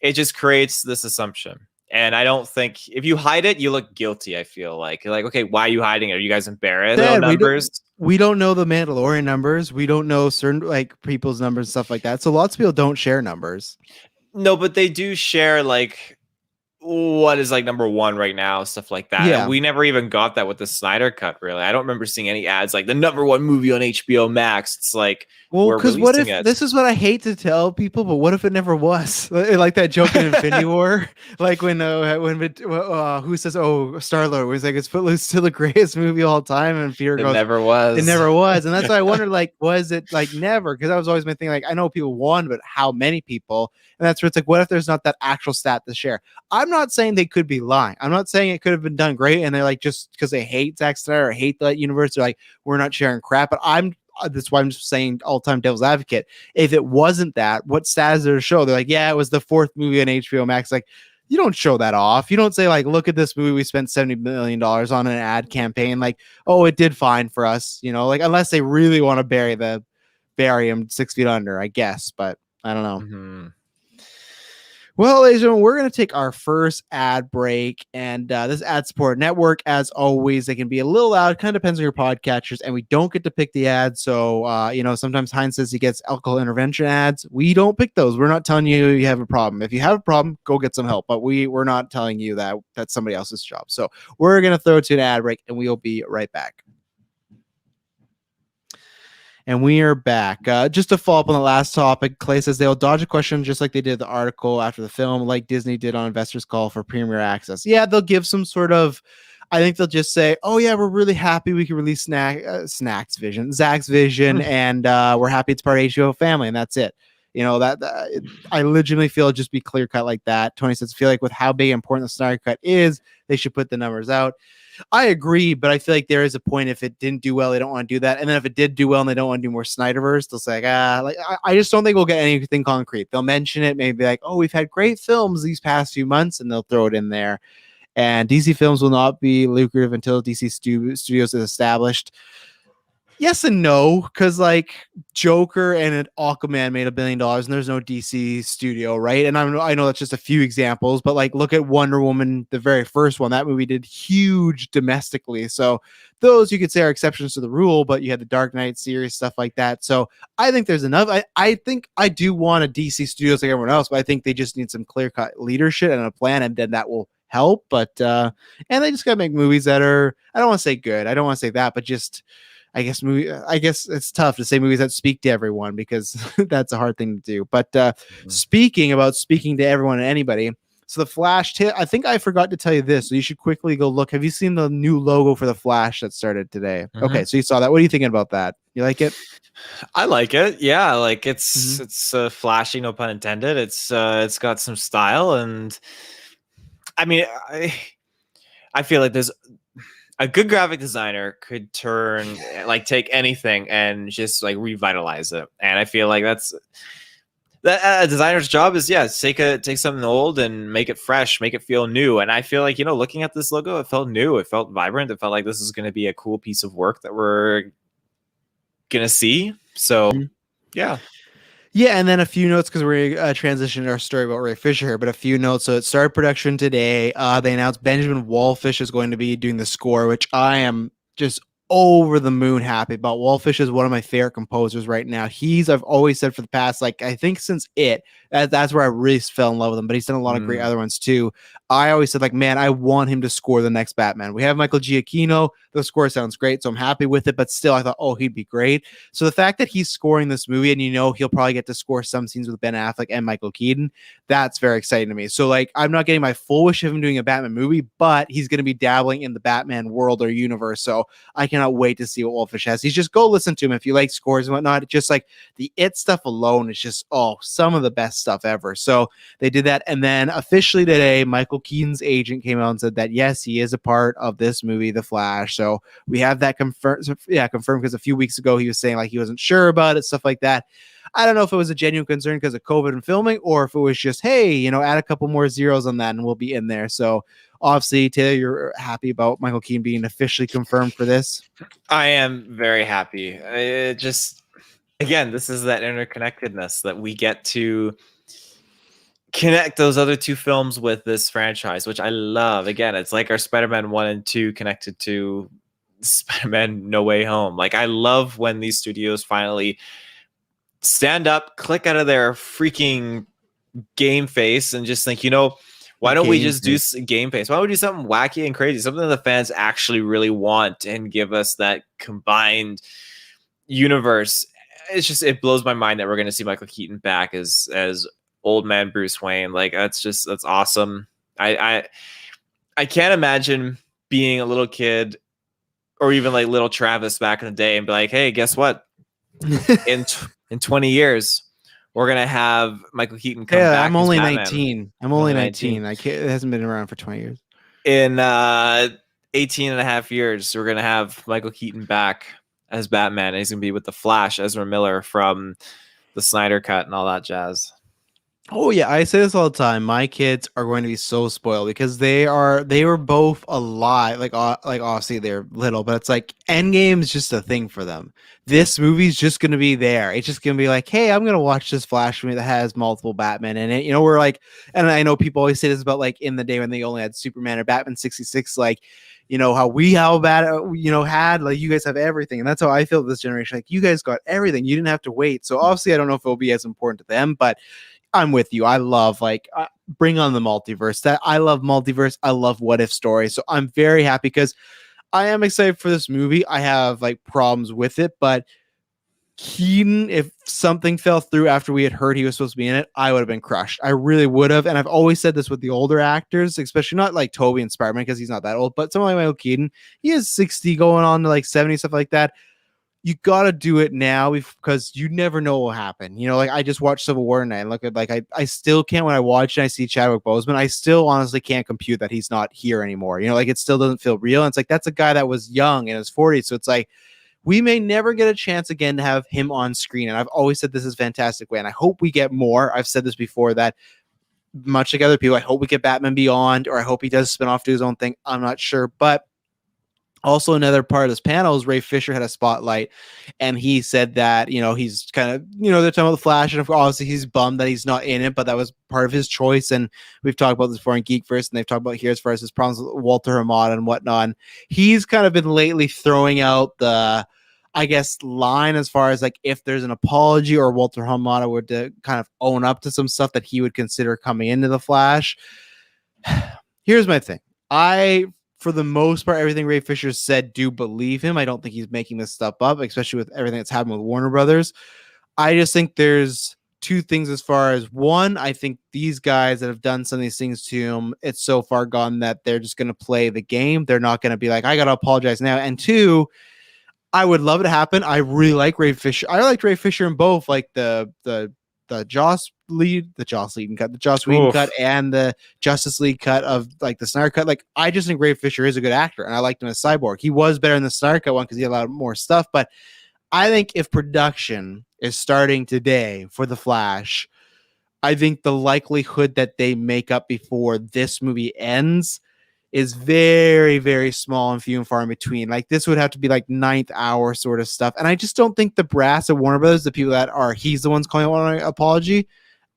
Speaker 2: it just creates this assumption. And I don't think if you hide it, you look guilty. I feel like you're okay, why are you hiding it? Are you guys embarrassed? Numbers?
Speaker 1: We don't know the Mandalorian numbers. We don't know certain people's numbers and stuff like that. So lots of people don't share numbers.
Speaker 2: No, but they do share what is like number one right now, stuff like that.
Speaker 1: Yeah.
Speaker 2: And we never even got that with the Snyder cut, really. I don't remember seeing any ads like the number one movie on HBO Max. It's like,
Speaker 1: Well,
Speaker 2: we're
Speaker 1: because what
Speaker 2: releasing
Speaker 1: if
Speaker 2: it.
Speaker 1: this is what I hate to tell people, but what if it never was? Like that joke in Infinity War, like when who says, "Oh, Star-Lord," was like, "It's Footloose still the greatest movie of all time," and Peter
Speaker 2: It
Speaker 1: goes,
Speaker 2: never was.
Speaker 1: "It never was," and that's why I wondered, like, was it like never? Because that was always my thing. Like, I know people won, but how many people? And that's where it's like, what if there's not that actual stat to share? I'm not saying they could be lying. I'm not saying it could have been done great, and they're like just because they hate Zack Snyder or hate that universe, they're like, we're not sharing crap. But that's why I'm just saying all-time devil's advocate. If it wasn't that, what stats is there to show? They're like, yeah, it was the fourth movie on HBO Max. Like, you don't show that off. You don't say like, look at this movie we spent $70 million on an ad campaign. Like, oh, it did fine for us, like unless they really want to bury him 6 feet under, I guess. But I don't know.
Speaker 2: Mm-hmm.
Speaker 1: Well, ladies and gentlemen, we're going to take our first ad break. And this ad support network, as always, they can be a little loud. Kind of depends on your podcatchers. And we don't get to pick the ads. So, sometimes Heinz says he gets alcohol intervention ads. We don't pick those. We're not telling you you have a problem. If you have a problem, go get some help. But we're not telling you that that's somebody else's job. So we're going to throw it to an ad break and we'll be right back. And we are back. Just to follow up on the last topic, Clay says they'll dodge a question just like they did the article after the film, like Disney did on Investors Call for Premier Access. Yeah, they'll give some sort of, I think they'll just say, oh yeah, we're really happy we can release Zack's Vision, and we're happy it's part of HBO family, and that's it. I legitimately feel it'll just be clear cut like that. Tony says, feel like with how big and important the Snyder cut is, they should put the numbers out. I agree, but I feel like there is a point if it didn't do well, they don't want to do that. And then if it did do well and they don't want to do more Snyderverse, they'll say, I just don't think we'll get anything concrete. They'll mention it, maybe like, oh, we've had great films these past few months, and they'll throw it in there. And DC films will not be lucrative until DC Studios is established. Yes and no, because like Joker and Aquaman made $1 billion and there's no DC studio, right? And I know that's just a few examples, but like look at Wonder Woman, the very first one. That movie did huge domestically. So those you could say are exceptions to the rule, but you had the Dark Knight series, stuff like that. So I think there's enough. I think I do want a DC studios like everyone else, but I think they just need some clear-cut leadership and a plan, and then that will help. But and they just gotta make movies that are, I don't want to say good, I don't want to say that, but just I guess it's tough to say movies that speak to everyone because that's a hard thing to do. But speaking to everyone and anybody, so the Flash, I think I forgot to tell you this, so you should quickly go look. Have you seen the new logo for the Flash that started today? Mm-hmm. Okay, so you saw that. What are you thinking about that? You like it?
Speaker 2: I like it. Yeah, like it's flashy, no pun intended. It's got some style, and I mean, I feel like there's a good graphic designer could take anything and just like revitalize it. And I feel like that's a designer's job is, take something old and make it fresh, make it feel new. And I feel like, looking at this logo, it felt new. It felt vibrant. It felt like this is going to be a cool piece of work that we're going to see. So yeah.
Speaker 1: Yeah, and then a few notes because we're transitioning our story about Ray Fisher here, but a few notes. So it started production today. They announced Benjamin Wallfish is going to be doing the score, which I am just over the moon happy about. Wallfish is one of my favorite composers right now. I've always said for the past, like, I think since that's where I really fell in love with him, but he's done a lot of great other ones too. I always said, like, man, I want him to score the next Batman. We have Michael Giacchino. The score sounds great, so I'm happy with it, but still I thought, oh, he'd be great. So the fact that he's scoring this movie, and he'll probably get to score some scenes with Ben Affleck and Michael Keaton, that's very exciting to me. So like, I'm not getting my full wish of him doing a Batman movie, but he's going to be dabbling in the Batman world or universe, so I cannot wait to see what Wallfish has. He's just, go listen to him if you like scores and whatnot. Just like the It stuff alone is just, some of the best stuff ever. So they did that, and then officially today, Michael Keaton's agent came out and said that yes, he is a part of this movie, The Flash. So we have that confirmed. Yeah, confirmed, because a few weeks ago he was saying like he wasn't sure about it, stuff like that. I don't know if it was a genuine concern because of COVID and filming, or if it was just, hey, add a couple more zeros on that and we'll be in there. So obviously, Taylor, you're happy about Michael Keaton being officially confirmed for this?
Speaker 2: I am very happy. It just, again, this is that interconnectedness that we get to connect those other two films with this franchise, which I love. Again, it's like our Spider-Man 1 and 2 connected to Spider-Man No Way Home. Like, I love when these studios finally stand up, click out of their freaking game face, and just think, Why don't we just do game pace? Why don't we do something wacky and crazy, something that the fans actually really want, and give us that combined universe? It's just, it blows my mind that we're going to see Michael Keaton back as old man Bruce Wayne. Like, that's awesome. I can't imagine being a little kid, or even like little Travis back in the day, and be like, hey, guess what? in 20 years, we're gonna have Michael Keaton come back.
Speaker 1: I'm only 19. I'm only 19. I can't. It hasn't been around for 20 years.
Speaker 2: In 18 and a half years, we're gonna have Michael Keaton back as Batman, and he's gonna be with the Flash, Ezra Miller from the Snyder Cut and all that jazz.
Speaker 1: Oh yeah, I say this all the time. My kids are going to be so spoiled because they were both alive. Like obviously they're little, but it's like Endgame is just a thing for them. This movie's just going to be there. It's just going to be like, hey, I'm going to watch this Flash movie that has multiple Batman in it. You know, we're like, and I know people always say this about like in the day when they only had Superman or Batman 66, like, you know, how had, like, you guys have everything. And that's how I feel this generation. Like, you guys got everything. You didn't have to wait. So obviously I don't know if it'll be as important to them, but I'm with you. I love bring on the multiverse. That I love multiverse. I love what if stories. So I'm very happy because I am excited for this movie. I have like problems with it, but Keaton, if something fell through after we had heard he was supposed to be in it, I would have been crushed. I really would have. And I've always said this with the older actors, especially not like Toby and Spider-Man because he's not that old, but someone like Michael Keaton, he is 60 going on to like 70, stuff like that. You got to do it now because you never know what will happen. You know, like I just watched Civil War tonight and look at like I still can't, when I watch and I see Chadwick Boseman, I still honestly can't compute that he's not here anymore. You know, like it still doesn't feel real. And it's like that's a guy that was young in his 40s. So it's like we may never get a chance again to have him on screen. And I've always said this is Fantastic Way, and I hope we get more. I've said this before that much like other people, I hope we get Batman Beyond, or I hope he does spin off to his own thing. I'm not sure, but also, another part of this panel is Ray Fisher had a spotlight, and he said that, you know, he's kind of, you know, they're talking about the Flash, and obviously he's bummed that he's not in it, but that was part of his choice. And we've talked about this before in Geekverse, and they've talked about here as far as his problems with Walter Hamada and whatnot. And he's kind of been lately throwing out the, I guess, line as far as like if there's an apology or Walter Hamada would to kind of own up to some stuff that he would consider coming into the Flash. Here's my thing. For the most part, everything Ray Fisher said, do believe him. I don't think he's making this stuff up, especially with everything that's happened with Warner Brothers. I just think there's two things as far as one, I think these guys that have done some of these things to him, it's so far gone that they're just going to play the game. They're not going to be like, I got to apologize now. And two, I would love it to happen. I really like Ray Fisher. I liked Ray Fisher in both, like the Joss Whedon cut and the Justice League cut of like the Snyder cut. Like, I just think Ray Fisher is a good actor, and I liked him as Cyborg. He was better in the Snyder cut one because he had a lot more stuff. But I think if production is starting today for the Flash, I think the likelihood that they make up before this movie ends is very, very small and few and far in between. Like, this would have to be like ninth hour sort of stuff. And I just don't think the brass at Warner Brothers, the people that are, he's the ones calling out an apology,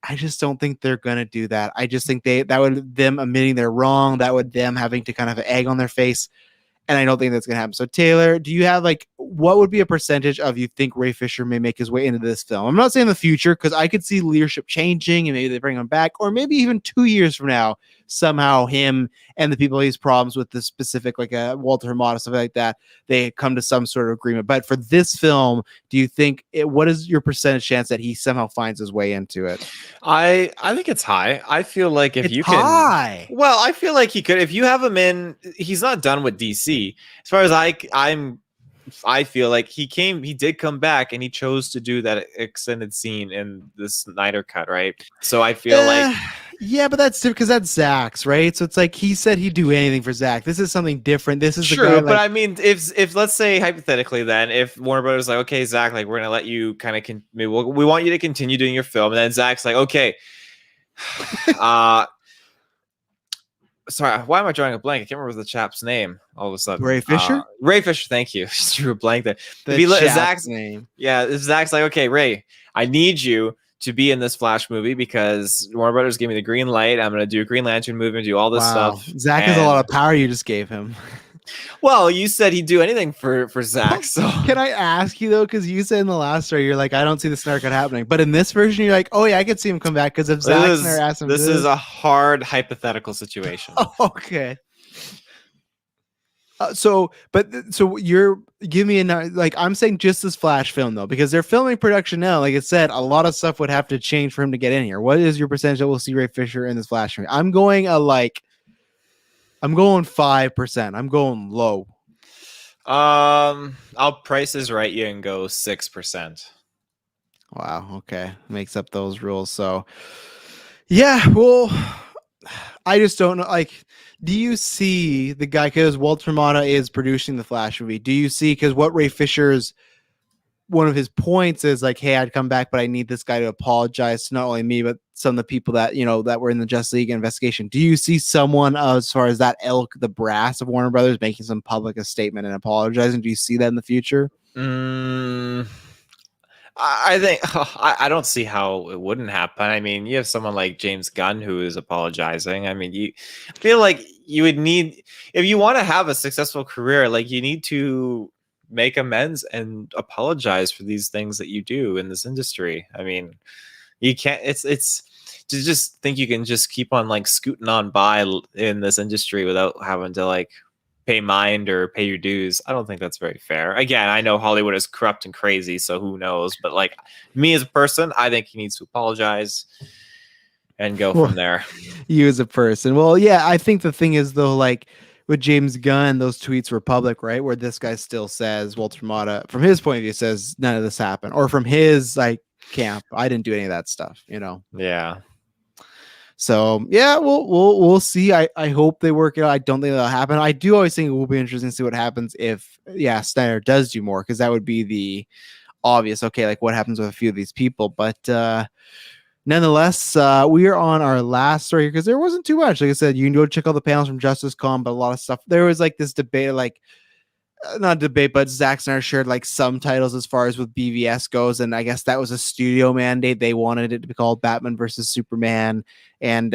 Speaker 1: I just don't think they're going to do that. I just think that would them admitting they're wrong. That would them having to kind of have an egg on their face. And I don't think that's going to happen. So Taylor, do you have like, what would be a percentage of you think Ray Fisher may make his way into this film? I'm not saying the future, because I could see leadership changing and maybe they bring him back, or maybe even 2 years from now, somehow him and the people he has problems with, the specific, like Walter Hamada, stuff like that, they come to some sort of agreement. But for this film, do you think what is your percentage chance that he somehow finds his way into it?
Speaker 2: I think it's high. I feel like if
Speaker 1: it's
Speaker 2: you
Speaker 1: high.
Speaker 2: Can, well, I feel like he could, if you have him in, he's not done with DC. As far as I feel like he did come back, and he chose to do that extended scene in the Snyder cut, right? So I feel like,
Speaker 1: yeah, but that's different because that's Zack's, right? So it's like he said he'd do anything for Zack. This is something different. This is
Speaker 2: true,
Speaker 1: the guy,
Speaker 2: but I mean, if let's say hypothetically, then if Warner Brothers is like, okay, Zack, like we're gonna let you kind of we want you to continue doing your film, and then Zack's like, okay, sorry, why am I drawing a blank? I can't remember the chap's name all of a sudden.
Speaker 1: Ray Fisher?
Speaker 2: Ray Fisher, thank you. Just drew a blank there.
Speaker 1: Zack's name.
Speaker 2: Yeah, Zack's like, okay, Ray, I need you to be in this Flash movie because Warner Brothers gave me the green light. I'm going to do a Green Lantern movie and do all this stuff.
Speaker 1: Zack has a lot of power you just gave him.
Speaker 2: Well, you said he'd do anything for Zack. So
Speaker 1: can I ask you though? Because you said in the last story, you're like, I don't see the Snyder cut happening. But in this version, you're like, oh yeah, I could see him come back because if Zack Snyder asked him
Speaker 2: this is a hard hypothetical situation.
Speaker 1: Okay. So you're give me like I'm saying just this Flash film though, because they're filming production now. Like I said, a lot of stuff would have to change for him to get in here. What is your percentage that we'll see Ray Fisher in this Flash movie? I'm going 5%. I'm going low.
Speaker 2: I'll Price is Right you and go 6%.
Speaker 1: Wow. Okay, makes up those rules. So yeah, well, I just don't know. Like, do you see the guy, because Walter Hamada is producing the Flash movie? Do you see, because what Ray Fisher's one of his points is like, hey, I'd come back, but I need this guy to apologize to not only me, but some of the people that, that were in the Justice League investigation. Do you see someone as far as that ilk, the brass of Warner Brothers, making some public statement and apologizing? Do you see that in the future?
Speaker 2: I think I don't see how it wouldn't happen. I mean, you have someone like James Gunn who is apologizing. I mean, you feel like you would need, if you want to have a successful career, like you need to make amends and apologize for these things that you do in this industry. I mean, you can't, it's to just think you can just keep on like scooting on by in this industry without having to like pay mind or pay your dues. I don't think that's very fair. Again, I know Hollywood is corrupt and crazy, so who knows? But like me as a person, I think he needs to apologize and go from there.
Speaker 1: You as a person. Well, yeah, I think the thing is though, like with James Gunn, those tweets were public, right? Where this guy still says, Walter Hamada, from his point of view, says none of this happened. Or from his like camp, I didn't do any of that stuff,
Speaker 2: Yeah.
Speaker 1: So yeah, we'll see. I hope they work it out. I don't think that'll happen. I do always think it will be interesting to see what happens if Snyder does do more, because that would be the obvious. Okay, like what happens with a few of these people, but nonetheless, we are on our last story here because there wasn't too much. Like I said, you can go check out the panels from Justice Con, but a lot of stuff. There was like this debate, like not debate, but Zack Snyder shared like some titles as far as with BVS goes, and I guess that was a studio mandate. They wanted it to be called Batman versus Superman, and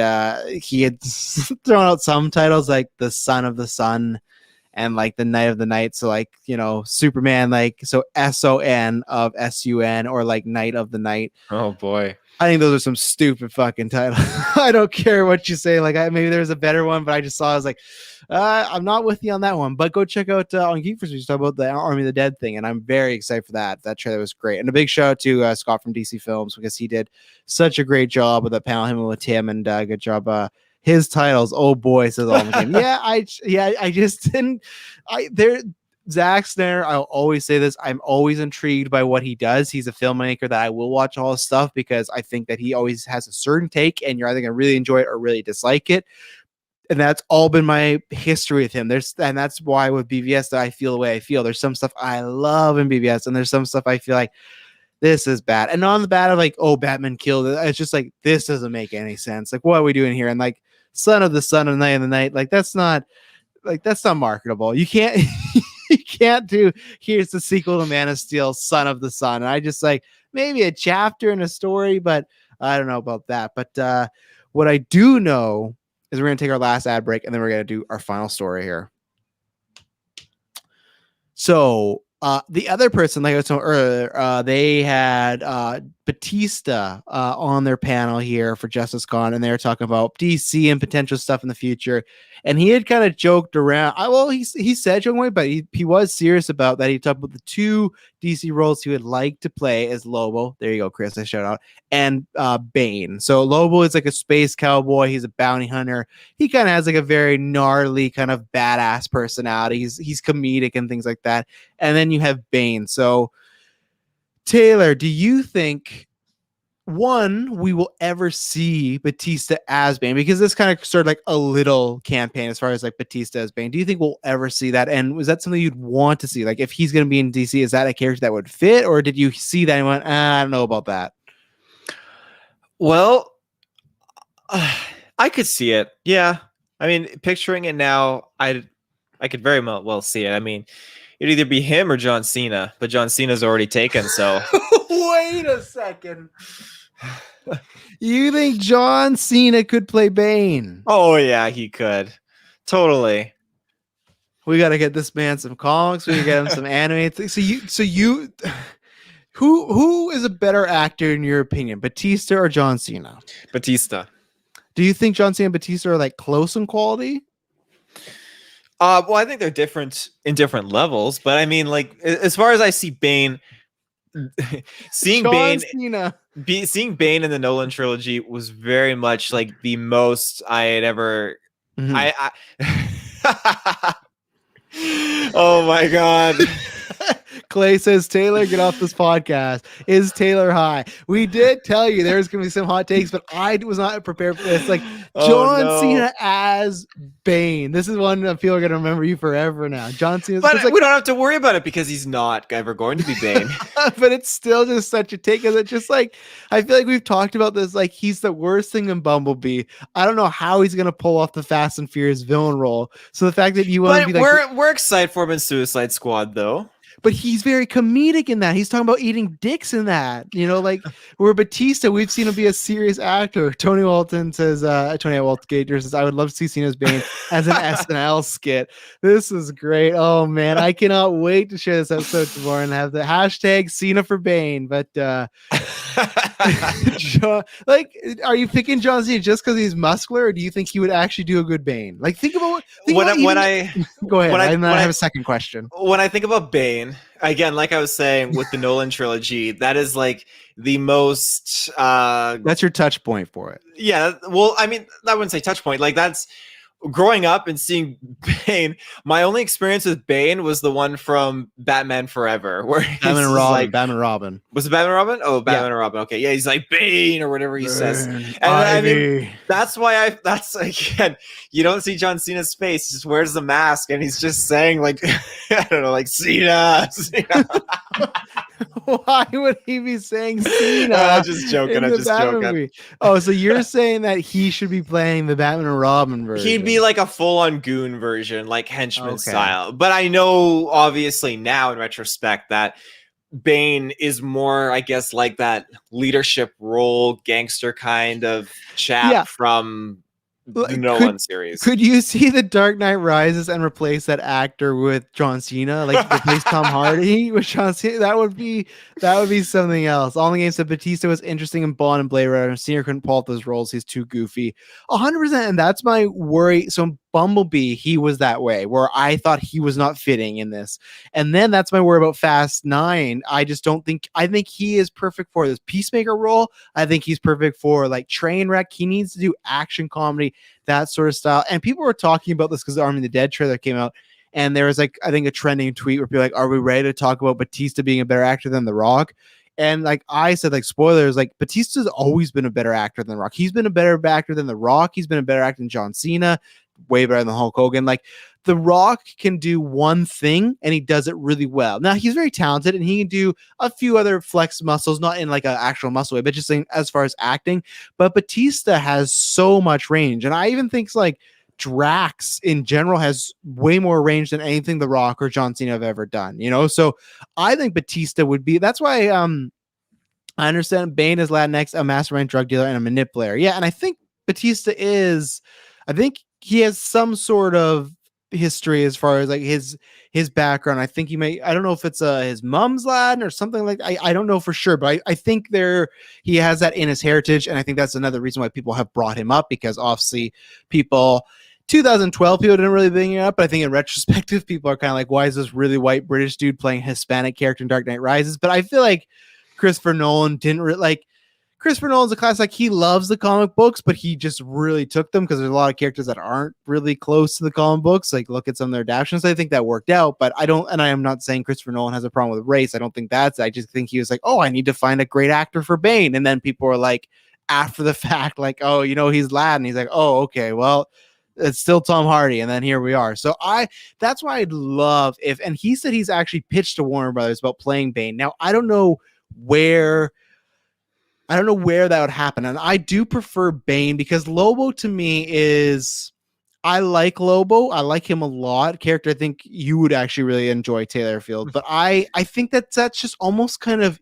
Speaker 1: he had thrown out some titles like the Son of the Sun and like the Night of the Night. So like Superman, like so SON of SUN, or like Night of the Night.
Speaker 2: Oh boy.
Speaker 1: I think those are some stupid fucking titles. I don't care what you say. Like, maybe there's a better one, but I just saw. I was like, I'm not with you on that one. But go check out on Geek First. We talk about the Army of the Dead thing, and I'm very excited for that. That trailer was great, and a big shout out to Scott from DC Films, because he did such a great job with the panel, him with Tim, and good job. His titles, oh boy, says all the game. I just didn't. Zack Snyder, I'll always say this, I'm always intrigued by what he does. He's a filmmaker that I will watch all his stuff, because I think that he always has a certain take, and you're either going to really enjoy it or really dislike it. And that's all been my history with him. And that's why with BVS that I feel the way I feel. There's some stuff I love in BVS, and there's some stuff I feel like this is bad. And not on the bad of like, oh, Batman killed it. It's just like, this doesn't make any sense. Like, what are we doing here? And like, Son of the Sun and Night of the Night, like that's not marketable. You can't you can't do here's the sequel to Man of Steel, Son of the Sun. And I just like maybe a chapter in a story, but I don't know about that. But what I do know is we're going to take our last ad break, and then we're going to do our final story here. So the other person, like I was saying earlier, they had Batista on their panel here for Justice Con, and they were talking about DC and potential stuff in the future. And he had kind of joked around. He said joking away, but he was serious about that. He talked about the two DC roles he would like to play as Lobo. There you go, Chris. I shout out. And Bane. So Lobo is like a space cowboy. He's a bounty hunter. He kind of has like a very gnarly kind of badass personality. He's comedic and things like that. And then you have Bane. So Taylor, do you think we will ever see Batista as Bane? Because this kind of started like a little campaign as far as like Batista as Bane. Do you think we'll ever see that? And was that something you'd want to see? Like, if he's going to be in DC, is that a character that would fit? Or did you see that and went, I don't know about that?
Speaker 2: Well, I could see it. Yeah. I mean, picturing it now, I could very well see it. I mean, it'd either be him or John Cena, but John Cena's already taken, so.
Speaker 1: Wait a second. You think John Cena could play Bane?
Speaker 2: Oh, yeah, he could. Totally.
Speaker 1: We got to get this man some comics. We got to get him some anime things. So you, who is a better actor in your opinion, Batista or John Cena?
Speaker 2: Batista.
Speaker 1: Do you think John Cena and Batista are like close in quality?
Speaker 2: Well, I think they're different in different levels, but I mean, like, as far as I see Bane, seeing Bane in the Nolan trilogy was very much like the most I had ever. I oh my god.
Speaker 1: Clay says, Taylor, get off this podcast. Is Taylor high? We did tell you there's going to be some hot takes, but I was not prepared for this. Like, John Cena as Bane. This is one that people are going to remember you forever now. John Cena.
Speaker 2: But like, we don't have to worry about it because he's not ever going to be Bane.
Speaker 1: But it's still just such a take. Because it's just like, I feel like we've talked about this. Like, he's the worst thing in Bumblebee. I don't know how he's going to pull off the Fast and Furious villain role. So the fact that you want to be like,
Speaker 2: we're excited for him in Suicide Squad, though.
Speaker 1: But he's very comedic in that. He's talking about eating dicks in that. You know, like where Batista, we've seen him be a serious actor. Tony Walton says, Tony Waltgater says, I would love to see Cena's Bane as an SNL skit. This is great. Oh man, I cannot wait to share this episode tomorrow and have the hashtag Cena for Bane. But like, are you picking John Cena just because he's muscular, or do you think he would actually do a good Bane? Like, think about go ahead. I have a second question.
Speaker 2: When I think about Bane, again, like I was saying with the Nolan trilogy, that is like the most
Speaker 1: that's your touch point for it.
Speaker 2: Yeah, well, I mean, I wouldn't say touch point. Like, that's growing up and seeing Bane. My only experience with Bane was the one from Batman Forever, where
Speaker 1: Batman Robin.
Speaker 2: Was it Batman Robin? Oh, Batman Robin. Okay, yeah, he's like Bane or whatever he says. And I mean, that's why that's again, you don't see John Cena's face. He just wears the mask and he's just saying like, I don't know, like Cena.
Speaker 1: Why would he be saying Cena? I'm
Speaker 2: just joking. I'm just joking.
Speaker 1: Movie? Oh, so you're saying that he should be playing the Batman and Robin version?
Speaker 2: He'd be like a full-on goon version, like henchman style. But I know, obviously, now in retrospect, that Bane is more, I guess, like that leadership role, gangster kind of chap from the Nolan series.
Speaker 1: Could you see the Dark Knight Rises and replace that actor with John Cena? Like replace Tom Hardy with John Cena? That would be something else. All in the game said Batista was interesting in Bond and Blade Runner. Cena couldn't pull off those roles. He's too goofy. 100%. And that's my worry. So in Bumblebee, he was that way, where I thought he was not fitting in this. And then that's my worry about Fast 9. I think he is perfect for this Peacemaker role. I think he's perfect for like Trainwreck. He needs to do action comedy, that sort of style. And people were talking about this because the Army of the Dead trailer came out, and there was like, I think, a trending tweet where people were like, are we ready to talk about Batista being a better actor than The Rock? And like I said, like spoilers, like Batista's always been a better actor than The Rock. He's been a better actor than The Rock. He's been a better actor than John Cena, way better than Hulk Hogan. Like The Rock can do one thing and he does it really well. Now he's very talented and he can do a few other flex muscles, not in like an actual muscle way, but just as far as acting. But Batista has so much range. And I even think like Drax in general has way more range than anything The Rock or John Cena have ever done, you know? So I think Batista would be, that's why I understand Bane is Latinx, a mastermind drug dealer and a manipulator. Yeah. And I think Batista is, I think he has some sort of history as far as like his background. I think I don't know if it's his mom's Latin or something like that. I don't know for sure, but I think he has that in his heritage. And I think that's another reason why people have brought him up, because obviously 2012 people didn't really bring it up, but I think in retrospective people are kind of like, why is this really white British dude playing a Hispanic character in Dark Knight Rises? But I feel like Christopher Nolan didn't really like. Christopher Nolan's a class, like he loves the comic books, but he just really took them because there's a lot of characters that aren't really close to the comic books. Like look at some of their adaptations. I think that worked out, but I am not saying Christopher Nolan has a problem with race. I don't think I just think he was like, oh, I need to find a great actor for Bane. And then people are like, after the fact, like, oh, you know, he's Latin. He's like, oh, okay, well, it's still Tom Hardy. And then here we are. So that's why I'd love and he said he's actually pitched to Warner Brothers about playing Bane. Now, I don't know where that would happen. And I do prefer Bane because Lobo to me I like Lobo. I like him a lot. Character I think you would actually really enjoy, Taylor Field. But I think that's just almost kind of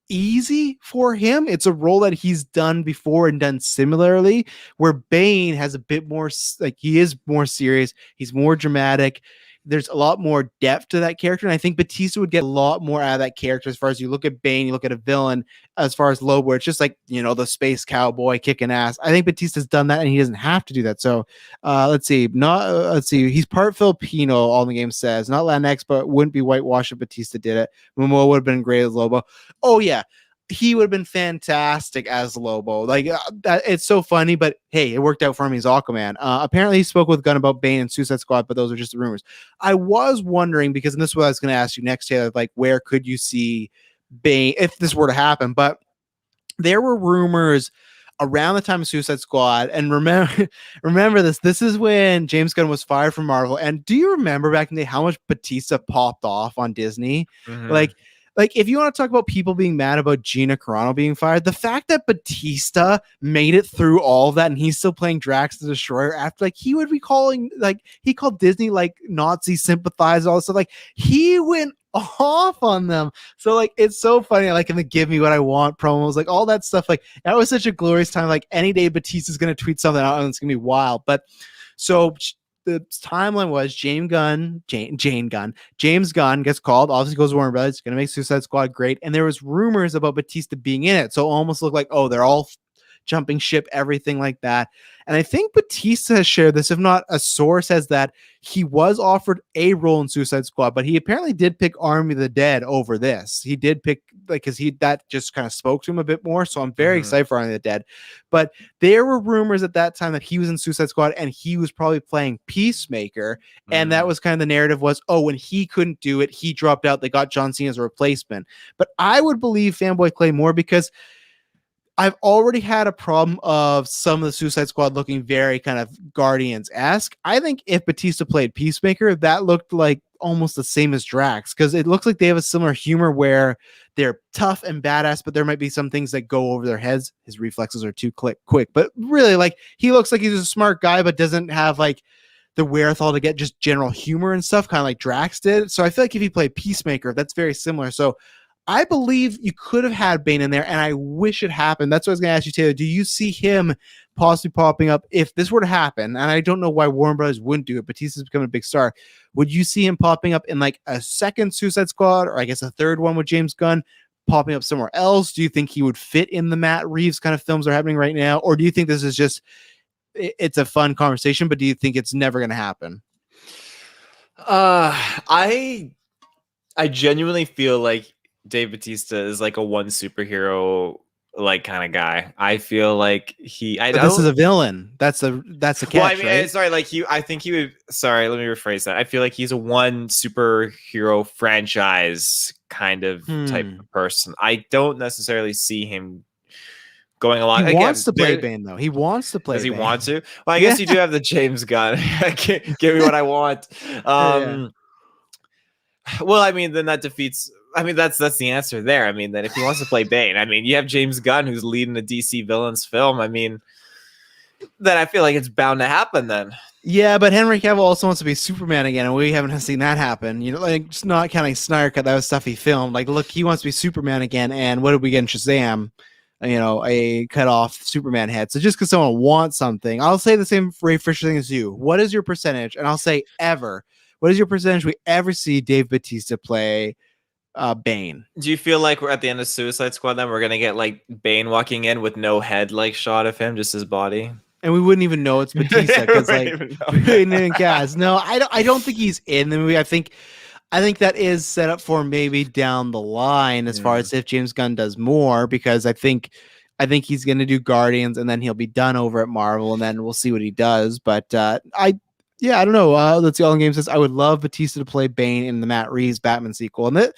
Speaker 1: easy for him. It's a role that he's done before and done similarly, where Bane has a bit more, like he is more serious. He's more dramatic. there's a lot more depth to that character, and I think Batista would get a lot more out of that character. As far as you look at Bane, you look at a villain as far as Lobo, it's just like, you know, the space cowboy kicking ass. I think Batista's done that, and he doesn't have to do that. So let's see, he's part Filipino, all the game says, not Latinx, but wouldn't be whitewashed if Batista did it. Momoa would have been great as Lobo. Oh yeah, he would have been fantastic as Lobo. Like that, it's so funny, but hey, it worked out for him. He's Aquaman. Apparently, he spoke with Gunn about Bane and Suicide Squad, but those are just the rumors. I was wondering, because, and this is what I was going to ask you next, Taylor, like, where could you see Bane if this were to happen? But there were rumors around the time of Suicide Squad, and remember this. This is when James Gunn was fired from Marvel. And do you remember back in the day how much Batista popped off on Disney?
Speaker 2: Mm-hmm.
Speaker 1: Like, if you want to talk about people being mad about Gina Carano being fired, the fact that Batista made it through all of that and he's still playing Drax the Destroyer after, like, he would be calling, like, he called Disney, like, Nazi sympathizers, all this stuff. Like, he went off on them. So, like, it's so funny. Like, in the Give Me What I Want promos, like, all that stuff. Like, that was such a glorious time. Like, any day Batista's going to tweet something out and it's going to be wild. But so the timeline was James Gunn gets called, obviously goes to Warner Brothers, going to make Suicide Squad great, and there was rumors about Batista being in it, so it almost looked like, oh, they're all jumping ship, everything like that. And I think Batista has shared this, if not a source says that he was offered a role in Suicide Squad, but he apparently did pick Army of the Dead over this. He did pick, like, because that just kind of spoke to him a bit more. So I'm very excited for Army of the Dead. But there were rumors at that time that he was in Suicide Squad and he was probably playing Peacemaker. And that was kind of the narrative was, oh, when he couldn't do it, he dropped out. They got John Cena as a replacement. But I would believe Fanboy Clay more because I've already had a problem of some of the Suicide Squad looking very kind of Guardians-esque. I think if Batista played Peacemaker, that looked like almost the same as Drax, because it looks like they have a similar humor where they're tough and badass, but there might be some things that go over their heads. His reflexes are too quick, but really, like, he looks like he's a smart guy, but doesn't have like the wherewithal to get just general humor and stuff, kind of like Drax did. So I feel like if he played Peacemaker, that's very similar. So I believe you could have had Bane in there, and I wish it happened. That's what I was going to ask you, Taylor. Do you see him possibly popping up if this were to happen? And I don't know why Warner Brothers wouldn't do it. Batista's becoming a big star. Would you see him popping up in like a second Suicide Squad, or I guess a third one with James Gunn, popping up somewhere else? Do you think he would fit in the Matt Reeves kind of films that are happening right now? Or do you think this is just, it's a fun conversation, but do you think it's never going to happen?
Speaker 2: I genuinely feel like Dave Batista is like a one superhero like kind of guy. I feel like this
Speaker 1: is a villain. That's a catch. Well, I mean, right?
Speaker 2: Sorry, like I think he would. Sorry, let me rephrase that. I feel like he's a one superhero franchise kind of type of person. I don't necessarily see him going along.
Speaker 1: He wants to play Bane, though. He wants to play.
Speaker 2: Does he want to? Well, I guess you do have the James Gunn. Give me what I want. Well, I mean, then that defeats. I mean, that's the answer there. I mean, that if he wants to play Bane, I mean, you have James Gunn who's leading a DC villains film. I mean, then I feel like it's bound to happen then.
Speaker 1: Yeah, but Henry Cavill also wants to be Superman again, and we haven't seen that happen. You know, like, just not counting Snyder Cut, that was stuff he filmed. Like, look, he wants to be Superman again, and what did we get in Shazam? You know, a cut off Superman head. So just because someone wants something, I'll say the same Ray Fisher thing as you. What is your percentage? And I'll say ever. What is your percentage we ever see Dave Batista play Bane?
Speaker 2: Do you feel like we're at the end of Suicide Squad then we're gonna get like Bane walking in with no head like shot of him, just his body,
Speaker 1: and we wouldn't even know it's Batista because like we didn't even cast. No, I don't think he's in the movie. I think that is set up for maybe down the line as far as if James Gunn does more, because I think he's gonna do Guardians and then he'll be done over at Marvel and then we'll see what he does. But I don't know. Let's see. All in Game says I would love Batista to play Bane in the Matt Reeves Batman sequel, and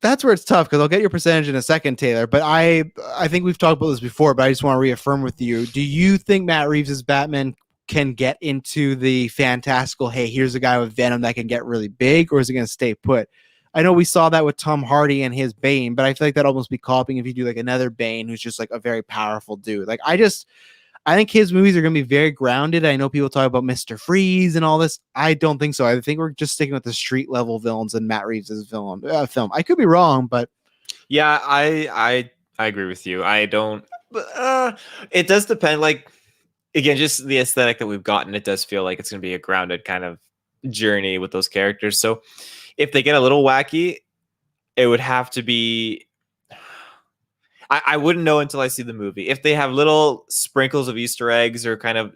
Speaker 1: that's where it's tough because I'll get your percentage in a second, Taylor. But I think we've talked about this before, but I just want to reaffirm with you. Do you think Matt Reeves' Batman can get into the fantastical, hey, here's a guy with Venom that can get really big, or is it going to stay put? I know we saw that with Tom Hardy and his Bane, but I feel like that'd almost be copying if you do like another Bane who's just like a very powerful dude. Like I think his movies are going to be very grounded. I know people talk about Mr. Freeze and all this. I don't think so. I think we're just sticking with the street level villains in Matt Reeves' film. I could be wrong, but
Speaker 2: yeah, I agree with you. I don't. It does depend. Like, again, just the aesthetic that we've gotten. It does feel like it's going to be a grounded kind of journey with those characters. So if they get a little wacky, it would have to be. I wouldn't know until I see the movie. If they have little sprinkles of Easter eggs or kind of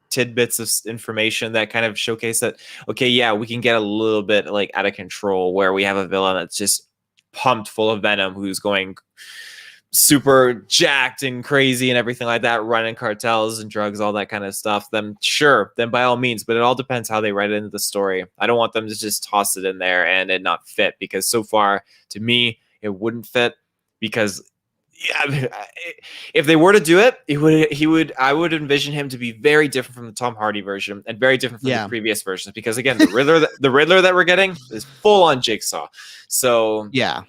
Speaker 2: tidbits of information that kind of showcase that, okay, yeah, we can get a little bit like out of control where we have a villain that's just pumped full of venom who's going super jacked and crazy and everything like that, running cartels and drugs, all that kind of stuff, then sure, then by all means. But it all depends how they write it into the story. I don't want them to just toss it in there and it not fit, because so far to me it wouldn't fit. Because yeah, if they were to do it, I would envision him to be very different from the Tom Hardy version and very different from the previous versions, because again, the Riddler that we're getting is full on Jigsaw. So
Speaker 1: yeah.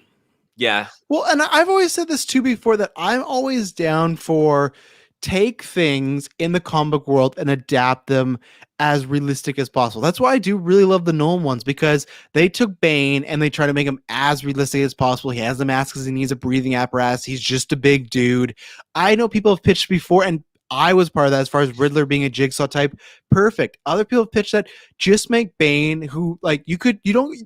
Speaker 2: Well,
Speaker 1: and I've always said this too before, that I'm always down for take things in the comic world and adapt them as realistic as possible. That's why I do really love the Nolan ones, because they took Bane and they try to make him as realistic as possible. He has the mask because he needs a breathing apparatus. He's just a big dude. I know people have pitched before, and I was part of that, as far as Riddler being a Jigsaw type. Perfect. Other people have pitched that just make Bane, who like you don't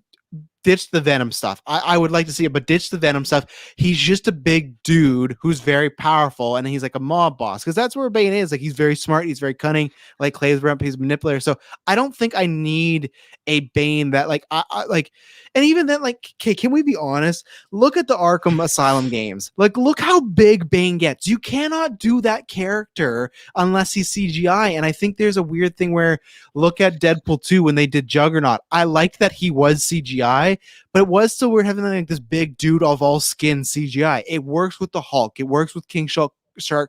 Speaker 1: ditch the Venom stuff. I would like to see it, but ditch the Venom stuff. He's just a big dude who's very powerful, and he's like a mob boss, because that's where Bane is. Like, he's very smart, he's very cunning, like Clay's ramp, he's a manipulator. So I don't think I need a Bane that like I like. And even then, like, okay, can we be honest? Look at the Arkham Asylum games. Like, look how big Bane gets. You cannot do that character unless he's CGI. And I think there's a weird thing where, look at Deadpool 2 when they did Juggernaut. I liked that he was CGI, but it was still weird having like this big dude of all skin CGI. It works with the Hulk. It works with King Shark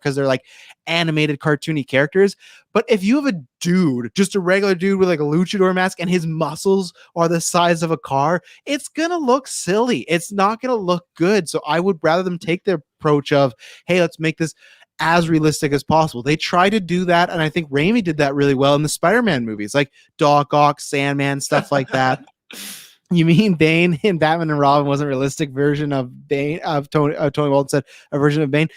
Speaker 1: because they're like animated cartoony characters. But if you have a dude, just a regular dude with like a luchador mask, and his muscles are the size of a car, it's gonna look silly. It's not gonna look good. So I would rather them take the approach of, hey, let's make this as realistic as possible. They try to do that, and I think Raimi did that really well in the Spider-Man movies, like Doc Ock, Sandman, stuff like that. You mean Bane in Batman and Robin wasn't a realistic version of Bane, of Tony Walton said, a version of Bane.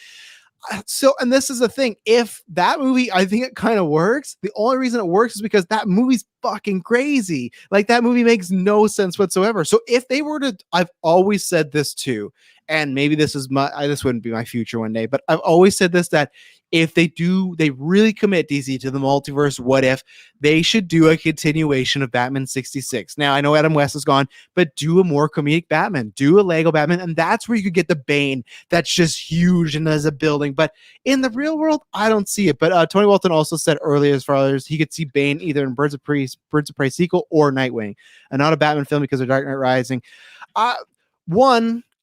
Speaker 1: So, and this is the thing, if that movie, I think it kind of works. The only reason it works is because that movie's fucking crazy. Like, that movie makes no sense whatsoever. So if they were to, I've always said this too, and maybe this wouldn't be my future one day, but I've always said this, that if they really commit, DC, to the multiverse, what if they should do a continuation of Batman 66. Now, I know Adam West is gone, but do a more comedic Batman, do a Lego Batman, and that's where you could get the Bane that's just huge and as a building. But in the real world, I don't see it. But Tony Walton also said earlier, as far as he could see Bane either in Birds of Prey sequel or Nightwing, and not a Batman film because of Dark Knight Rising.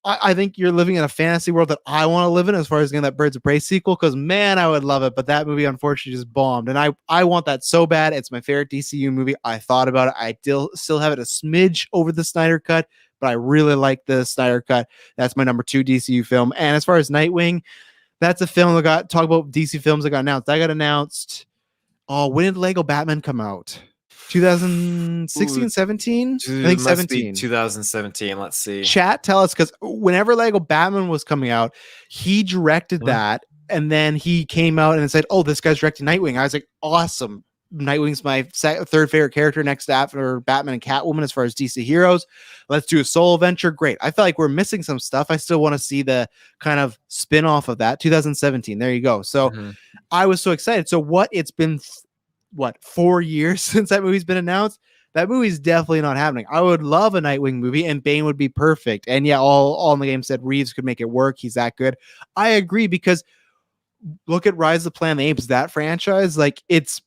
Speaker 1: I think you're living in a fantasy world that I want to live in, as far as getting that Birds of Prey sequel, because man, I would love it. But that movie unfortunately just bombed, and I want that so bad. It's my favorite DCU movie. I thought about it. I still have it a smidge over the Snyder cut, but I really like the Snyder cut. That's my number 2 DCU film. And as far as Nightwing, that's a film that talk about DC films that got announced. That got announced. Oh, when did Lego Batman come out? 2016, 17? I think 17.
Speaker 2: 2017. Let's see.
Speaker 1: Chat, tell us, because whenever Lego Batman was coming out, he directed that, and then he came out and said, "Oh, this guy's directing Nightwing." I was like, "Awesome!" Nightwing's my third favorite character next after Batman and Catwoman as far as DC heroes. Let's do a solo venture. Great. I feel like we're missing some stuff. I still want to see the kind of spin-off of that. 2017. There you go. So I was so excited. So it's been 4 years since that movie's been announced? That movie's definitely not happening. I would love a Nightwing movie, and Bane would be perfect. And yeah, all in the game said Reeves could make it work. He's that good. I agree, because look at Rise of the Planet of the Apes. That franchise, like, it's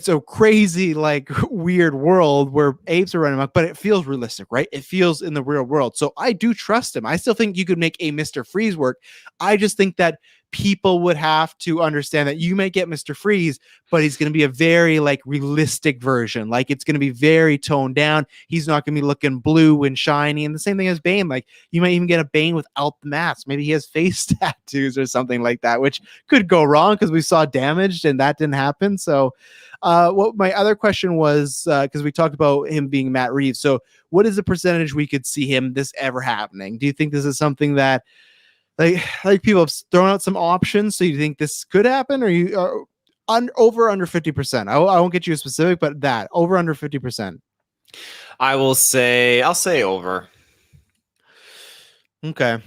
Speaker 1: a crazy, like, weird world where apes are running amok, but it feels realistic, right? It feels in the real world. So I do trust him. I still think you could make a Mr. Freeze work. I just think that people would have to understand that you may get Mr. Freeze, but he's going to be a very, like, realistic version. Like, it's going to be very toned down. He's not going to be looking blue and shiny. And the same thing as Bane. Like, you might even get a Bane without the mask. Maybe he has face tattoos or something like that, which could go wrong because we saw Damaged and that didn't happen. So what my other question was, because we talked about him being Matt Reeves. So what is the percentage we could see this ever happening? Do you think this is something that, like people have thrown out some options? So you think this could happen, or you are over under 50%? I won't get you a specific, but that over under 50%.
Speaker 2: I'll say over.
Speaker 1: Okay.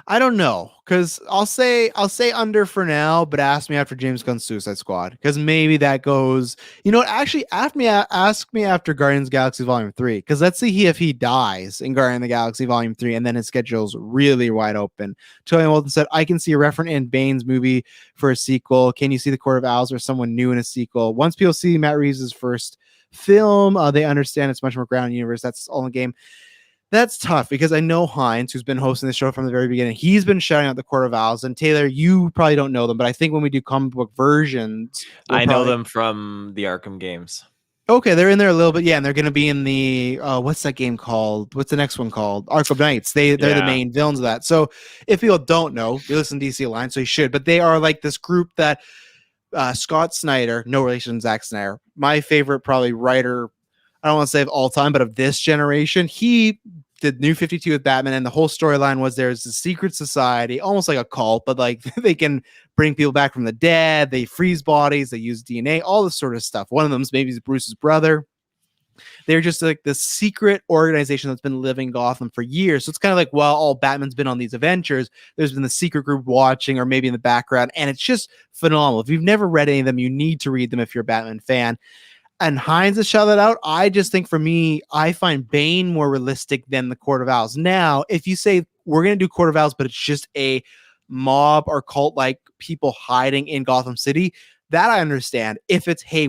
Speaker 1: I don't know, because I'll say under for now, but ask me after James Gunn's Suicide Squad, because maybe that goes. You know what? Actually, ask me after Guardians of the Galaxy Volume 3, because let's see if he dies in Guardian of the Galaxy Volume 3, and then his schedule's really wide open. Tony Walton said, "I can see a reference in Bane's movie for a sequel. Can you see the Court of Owls or someone new in a sequel? Once people see Matt Reeves' first film, they understand it's much more grounded universe. That's all in the game." That's tough because I know Hines, who's been hosting the show from the very beginning, he's been shouting out the Court of Owls. And Taylor, you probably don't know them, but I think when we do comic book versions,
Speaker 2: I know them from the Arkham games.
Speaker 1: Okay, they're in there a little bit, yeah, and they're going to be in the what's that game called? What's the next one called? Arkham Knights. They're the main villains of that. So if people don't know, you listen to DC Alliance, so you should. But they are like this group that Scott Snyder, no relation to Zack Snyder, my favorite probably writer. I don't want to say of all time, but of this generation, he did New 52 with Batman, and the whole storyline was there's a secret society, almost like a cult, but like they can bring people back from the dead, they freeze bodies, they use DNA, all this sort of stuff. One of them is maybe Bruce's brother. They're just like this secret organization that's been living in Gotham for years. So it's kind of like, well, all Batman's been on these adventures, there's been the secret group watching or maybe in the background, and it's just phenomenal. If you've never read any of them, you need to read them if you're a Batman fan. And Hines has shouted that out. I just think for me, I find Bane more realistic than the Court of Owls. Now, if you say we're going to do Court of Owls, but it's just a mob or cult like people hiding in Gotham City, that I understand. If it's, hey,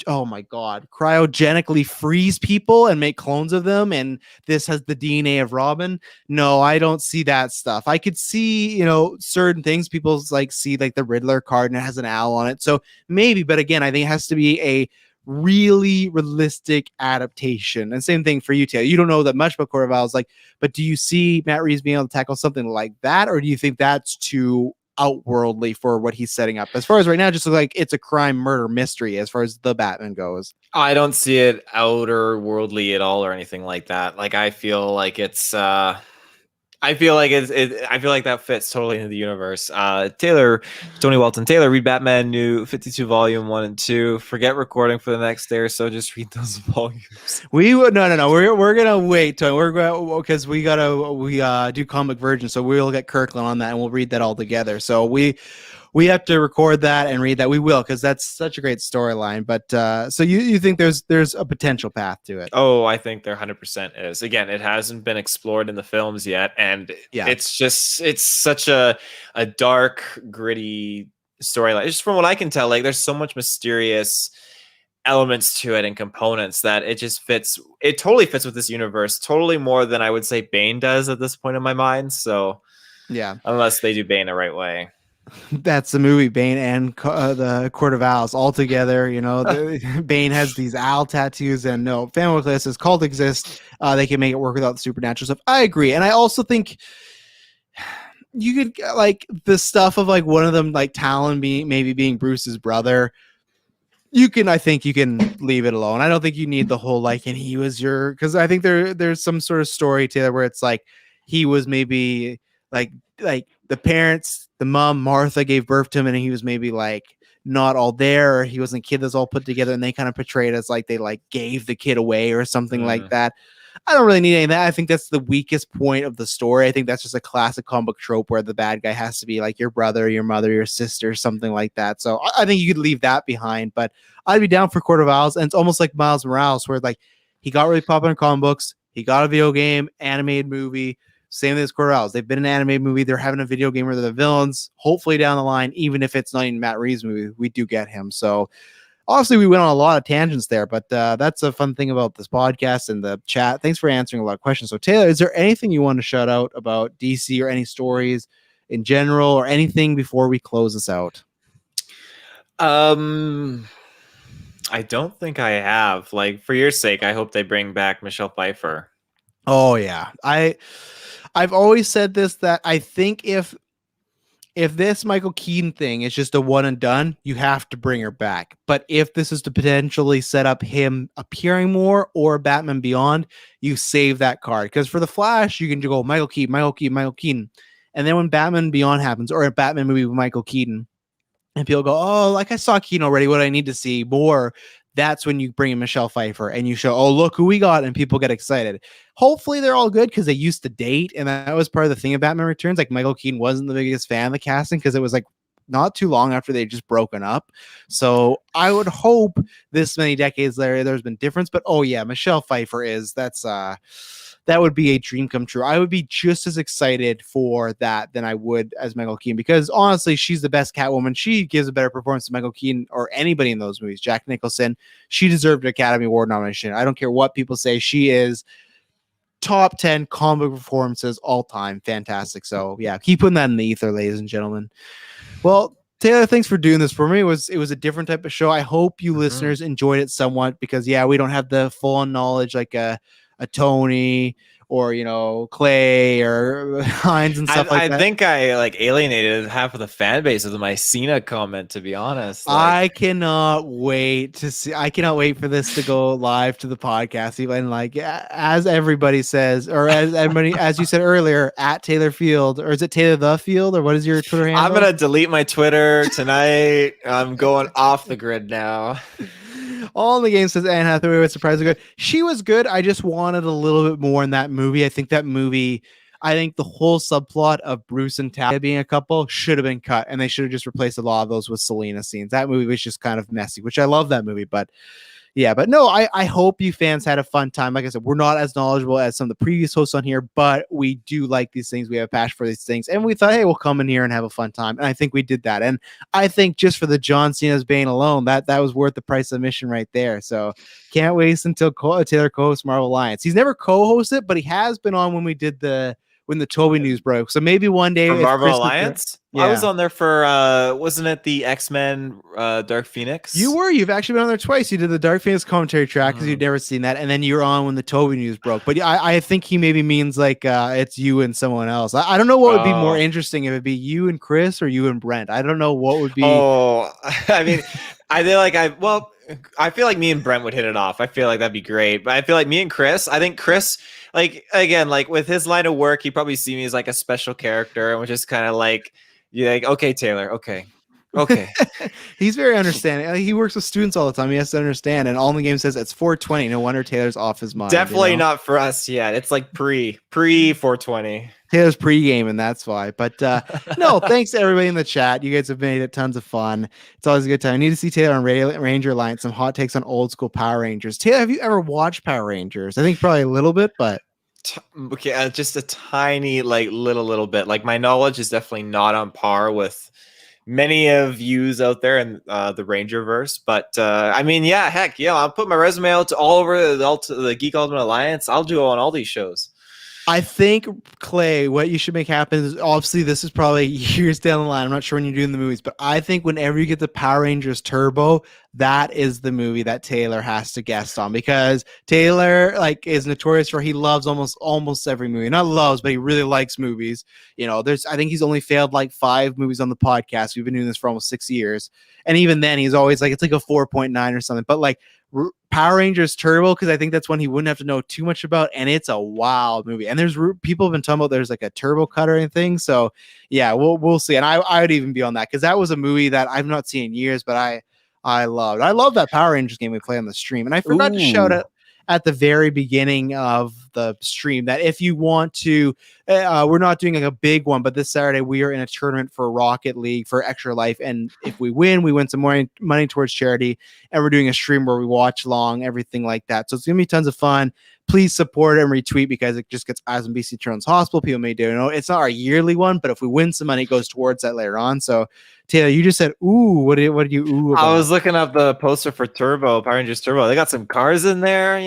Speaker 1: oh my God, cryogenically freeze people and make clones of them, and this has the DNA of Robin. No, I don't see that stuff. I could see, certain things. People like see like the Riddler card and it has an owl on it. So maybe, but again, I think it has to be a really realistic adaptation. And same thing for you, Taylor. You don't know that much about Court of Owls, but do you see Matt Reeves being able to tackle something like that, or do you think that's too outworldly for what he's setting up? As far as right now, just like it's a crime murder mystery as far as the Batman goes.
Speaker 2: I don't see it outer worldly at all or anything like that. Like I feel like I feel like that fits totally into the universe. Tony Walton Taylor, read Batman New 52 Volume 1 and 2. Forget recording for the next day or so. Just read those volumes.
Speaker 1: No. We're gonna wait, Tony. We're gonna, because we do comic version, so we'll get Kirkland on that and we'll read that all together. So we have to record that and read that. We will, because that's such a great storyline. But so you think there's a potential path to it?
Speaker 2: Oh, I think there 100% is. Again, it hasn't been explored in the films yet, and it's such a dark, gritty storyline. Just from what I can tell, like there's so much mysterious elements to it and components that it just fits. It totally fits with this universe, totally more than I would say Bane does at this point in my mind. So
Speaker 1: yeah, unless
Speaker 2: they do Bane the right way.
Speaker 1: That's the movie, Bane and the Court of Owls all together. Bane has these owl tattoos, and no, Family Class says cult exists. They can make it work without the supernatural stuff. I agree, and I also think you could like the stuff of like one of them, like Talon being Bruce's brother. I think you can leave it alone. I don't think you need the whole like, and he was because I think there's some sort of story, Taylor, where it's like he was maybe like the parents, the mom, Martha, gave birth to him, and he was maybe like not all there, or he wasn't a kid that's all put together, and they kind of portrayed as like they like gave the kid away or something like that. I don't really need any of that. I think that's the weakest point of the story. I think that's just a classic comic book trope where the bad guy has to be like your brother, your mother, your sister, something like that. So I think you could leave that behind, but I'd be down for Court of Owls. And it's almost like Miles Morales, where like he got really popular in comic books, he got a video game, animated movie. Same as Court of Owls. They've been in an animated movie. They're having a video game where they're the villains. Hopefully down the line, even if it's not even Matt Reeves' movie, we do get him. So obviously we went on a lot of tangents there, but that's a fun thing about this podcast and the chat. Thanks for answering a lot of questions. So Taylor, is there anything you want to shout out about DC or any stories in general or anything before we close this out?
Speaker 2: I don't think I have. Like, for your sake, I hope they bring back Michelle Pfeiffer.
Speaker 1: Oh yeah. I've always said this, that I think if this Michael Keaton thing is just a one and done, you have to bring her back. But if this is to potentially set up him appearing more or Batman Beyond, you save that card. Because for the Flash, you can go Michael Keaton. And then when Batman Beyond happens, or a Batman movie with Michael Keaton, and people go, oh, like I saw Keen already. What do I need to see more? That's when you bring in Michelle Pfeiffer and you show, oh, look who we got, and people get excited. Hopefully they're all good because they used to date, and that was part of the thing of Batman Returns. Like Michael Keaton wasn't the biggest fan of the casting because it was like not too long after they just broken up. So I would hope this many decades later there's been difference. But oh yeah, Michelle Pfeiffer that would be a dream come true. I would be just as excited for that than I would as Michael Keaton, because honestly, she's the best Catwoman. She gives a better performance than Michael Keaton or anybody in those movies. Jack Nicholson, she deserved an Academy Award nomination. I don't care what people say. She is top 10 comic performances all time. Fantastic. So yeah, keep putting that in the ether, ladies and gentlemen. Well, Taylor, thanks for doing this for me. It was a different type of show. I hope you listeners enjoyed it somewhat, because yeah, we don't have the full on knowledge like a Tony or Clay or Hines and stuff like that.
Speaker 2: I think I like alienated half of the fan base with my Cena comment, to be honest.
Speaker 1: I cannot wait for this to go live to the podcast. Even like as everybody says, or as you said earlier, at Taylor Field, or is it Taylor the Field, or what is your Twitter handle?
Speaker 2: I'm gonna delete my Twitter tonight. I'm going off the grid now.
Speaker 1: All in the game says Anne Hathaway was surprisingly good. She was good. I just wanted a little bit more in that movie. I think the whole subplot of Bruce and Talia being a couple should have been cut, and they should have just replaced a lot of those with Selena scenes. That movie was just kind of messy, which I love that movie, but yeah, but no, I hope you fans had a fun time. Like I said, we're not as knowledgeable as some of the previous hosts on here, but we do like these things. We have a passion for these things. And we thought, hey, we'll come in here and have a fun time. And I think we did that. And I think just for the John Cena's Bane alone, that was worth the price of admission right there. So can't wait until Taylor co-hosts Marvel Alliance. He's never co-hosted, but he has been on when the Toby news broke. So maybe one day
Speaker 2: for Marvel Alliance. I was on there for wasn't it the X-Men Dark Phoenix?
Speaker 1: You've actually been on there twice. You did the Dark Phoenix commentary track because you'd never seen that, and then you were on when the Toby news broke. But I think he maybe means like it's you and someone else. I don't know what would be more interesting, if it'd be you and Chris or you and Brent. I don't know what would be.
Speaker 2: Oh, I mean, I feel like me and Brent would hit it off. I feel like that'd be great. But I feel like me and Chris, I think Chris, like, again, like with his line of work, he probably see me as like a special character, and we're just kind of like, you're like, okay, Taylor, okay.
Speaker 1: He's very understanding. He works with students all the time. He has to understand. And All in the Game says it's 420. No wonder Taylor's off his mind.
Speaker 2: Definitely not for us yet. It's like pre 420.
Speaker 1: Taylor's pre-game, and that's why. But no, thanks to everybody in the chat. You guys have made it tons of fun. It's always a good time. I need to see Taylor on Ranger Alliance, some hot takes on old school Power Rangers. Taylor, have you ever watched Power Rangers? I think probably a little bit, but
Speaker 2: okay, just a tiny, like little bit. Like my knowledge is definitely not on par with many of yous out there in the Rangerverse, but I mean, yeah, heck, yeah, I'll put my resume out to all over the Geek Ultimate Alliance. I'll do on all these shows.
Speaker 1: I think, Clay, what you should make happen is, obviously this is probably years down the line. I'm not sure when you're doing the movies, but I think whenever you get the Power Rangers Turbo, that is the movie that Taylor has to guest on, because Taylor is notorious for he loves almost every movie. Not loves, but he really likes movies. I think he's only failed like 5 movies on the podcast. We've been doing this for almost 6 years, and even then he's always like, it's like a 4.9 or something. But like Power Rangers Turbo, because I think that's one he wouldn't have to know too much about, and it's a wild movie. And there's people have been talking about there's like a turbo cutter and things. So yeah, we'll see. And I would even be on that, because that was a movie that I've not seen in years, but I loved. I love that Power Rangers game we play on the stream. And I forgot to shout out at the very beginning of the stream that if you want to, we're not doing like a big one, but this Saturday we are in a tournament for Rocket League for Extra Life, and if we win some more money towards charity, and we're doing a stream where we watch long, everything like that. So it's gonna be tons of fun. Please support and retweet, because it just gets eyes on BC Children's Hospital. People may do it's not our yearly one, but if we win some money, it goes towards that later on. So Taylor, you just said ooh. What did you ooh about?
Speaker 2: I was looking up the poster for Power Rangers Turbo. They got some cars in there,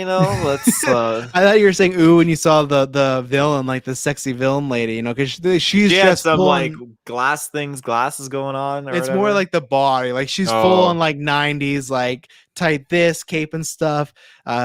Speaker 2: Let's.
Speaker 1: I thought you were saying ooh when you saw the villain, like the sexy villain lady, because she's just
Speaker 2: some like glasses going on.
Speaker 1: It's more like the body, like she's full on like 90s, like tight this cape and stuff.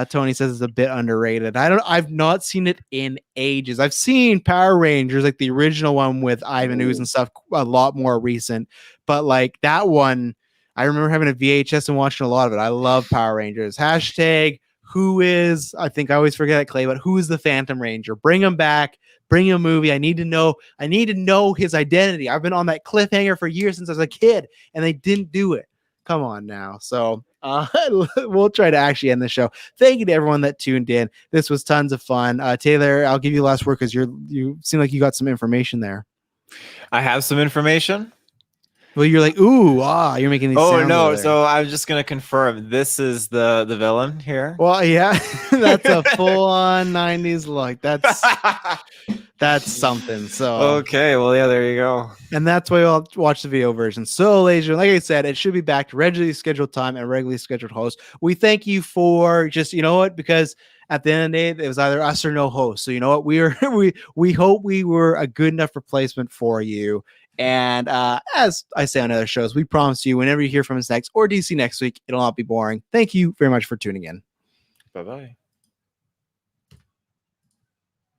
Speaker 1: Tony says it's a bit underrated. I've not seen it in ages. I've seen Power Rangers, like the original one with Ivan Ooze and stuff, a lot more recent. But like that one, I remember having a VHS and watching a lot of it. I love Power Rangers. Hashtag who is, I think I always forget that, Clay, but who is the Phantom Ranger? Bring him back. Bring him a movie. I need to know his identity. I've been on that cliffhanger for years since I was a kid, and they didn't do it. Come on now. So we'll try to actually end the show. Thank you to everyone that tuned in. This was tons of fun. Taylor, I'll give you the last word because you seem like you got some information there.
Speaker 2: I have some information.
Speaker 1: Well, you're like, you're making these sounds.
Speaker 2: Oh no! So I'm just gonna confirm this is the villain here.
Speaker 1: Well, yeah, that's a full-on '90s look. That's something. So
Speaker 2: okay, well, yeah, there you go.
Speaker 1: And that's why I'll watch the video version. So, ladies and gentlemen, like I said, it should be back to regularly scheduled time and regularly scheduled host. We thank you for just, because at the end of the day, it was either us or no host. So you know what? We hope we were a good enough replacement for you. And as I say on other shows, we promise you whenever you hear from us next or DC next week, it'll not be boring. Thank you very much for tuning in.
Speaker 2: Bye-bye.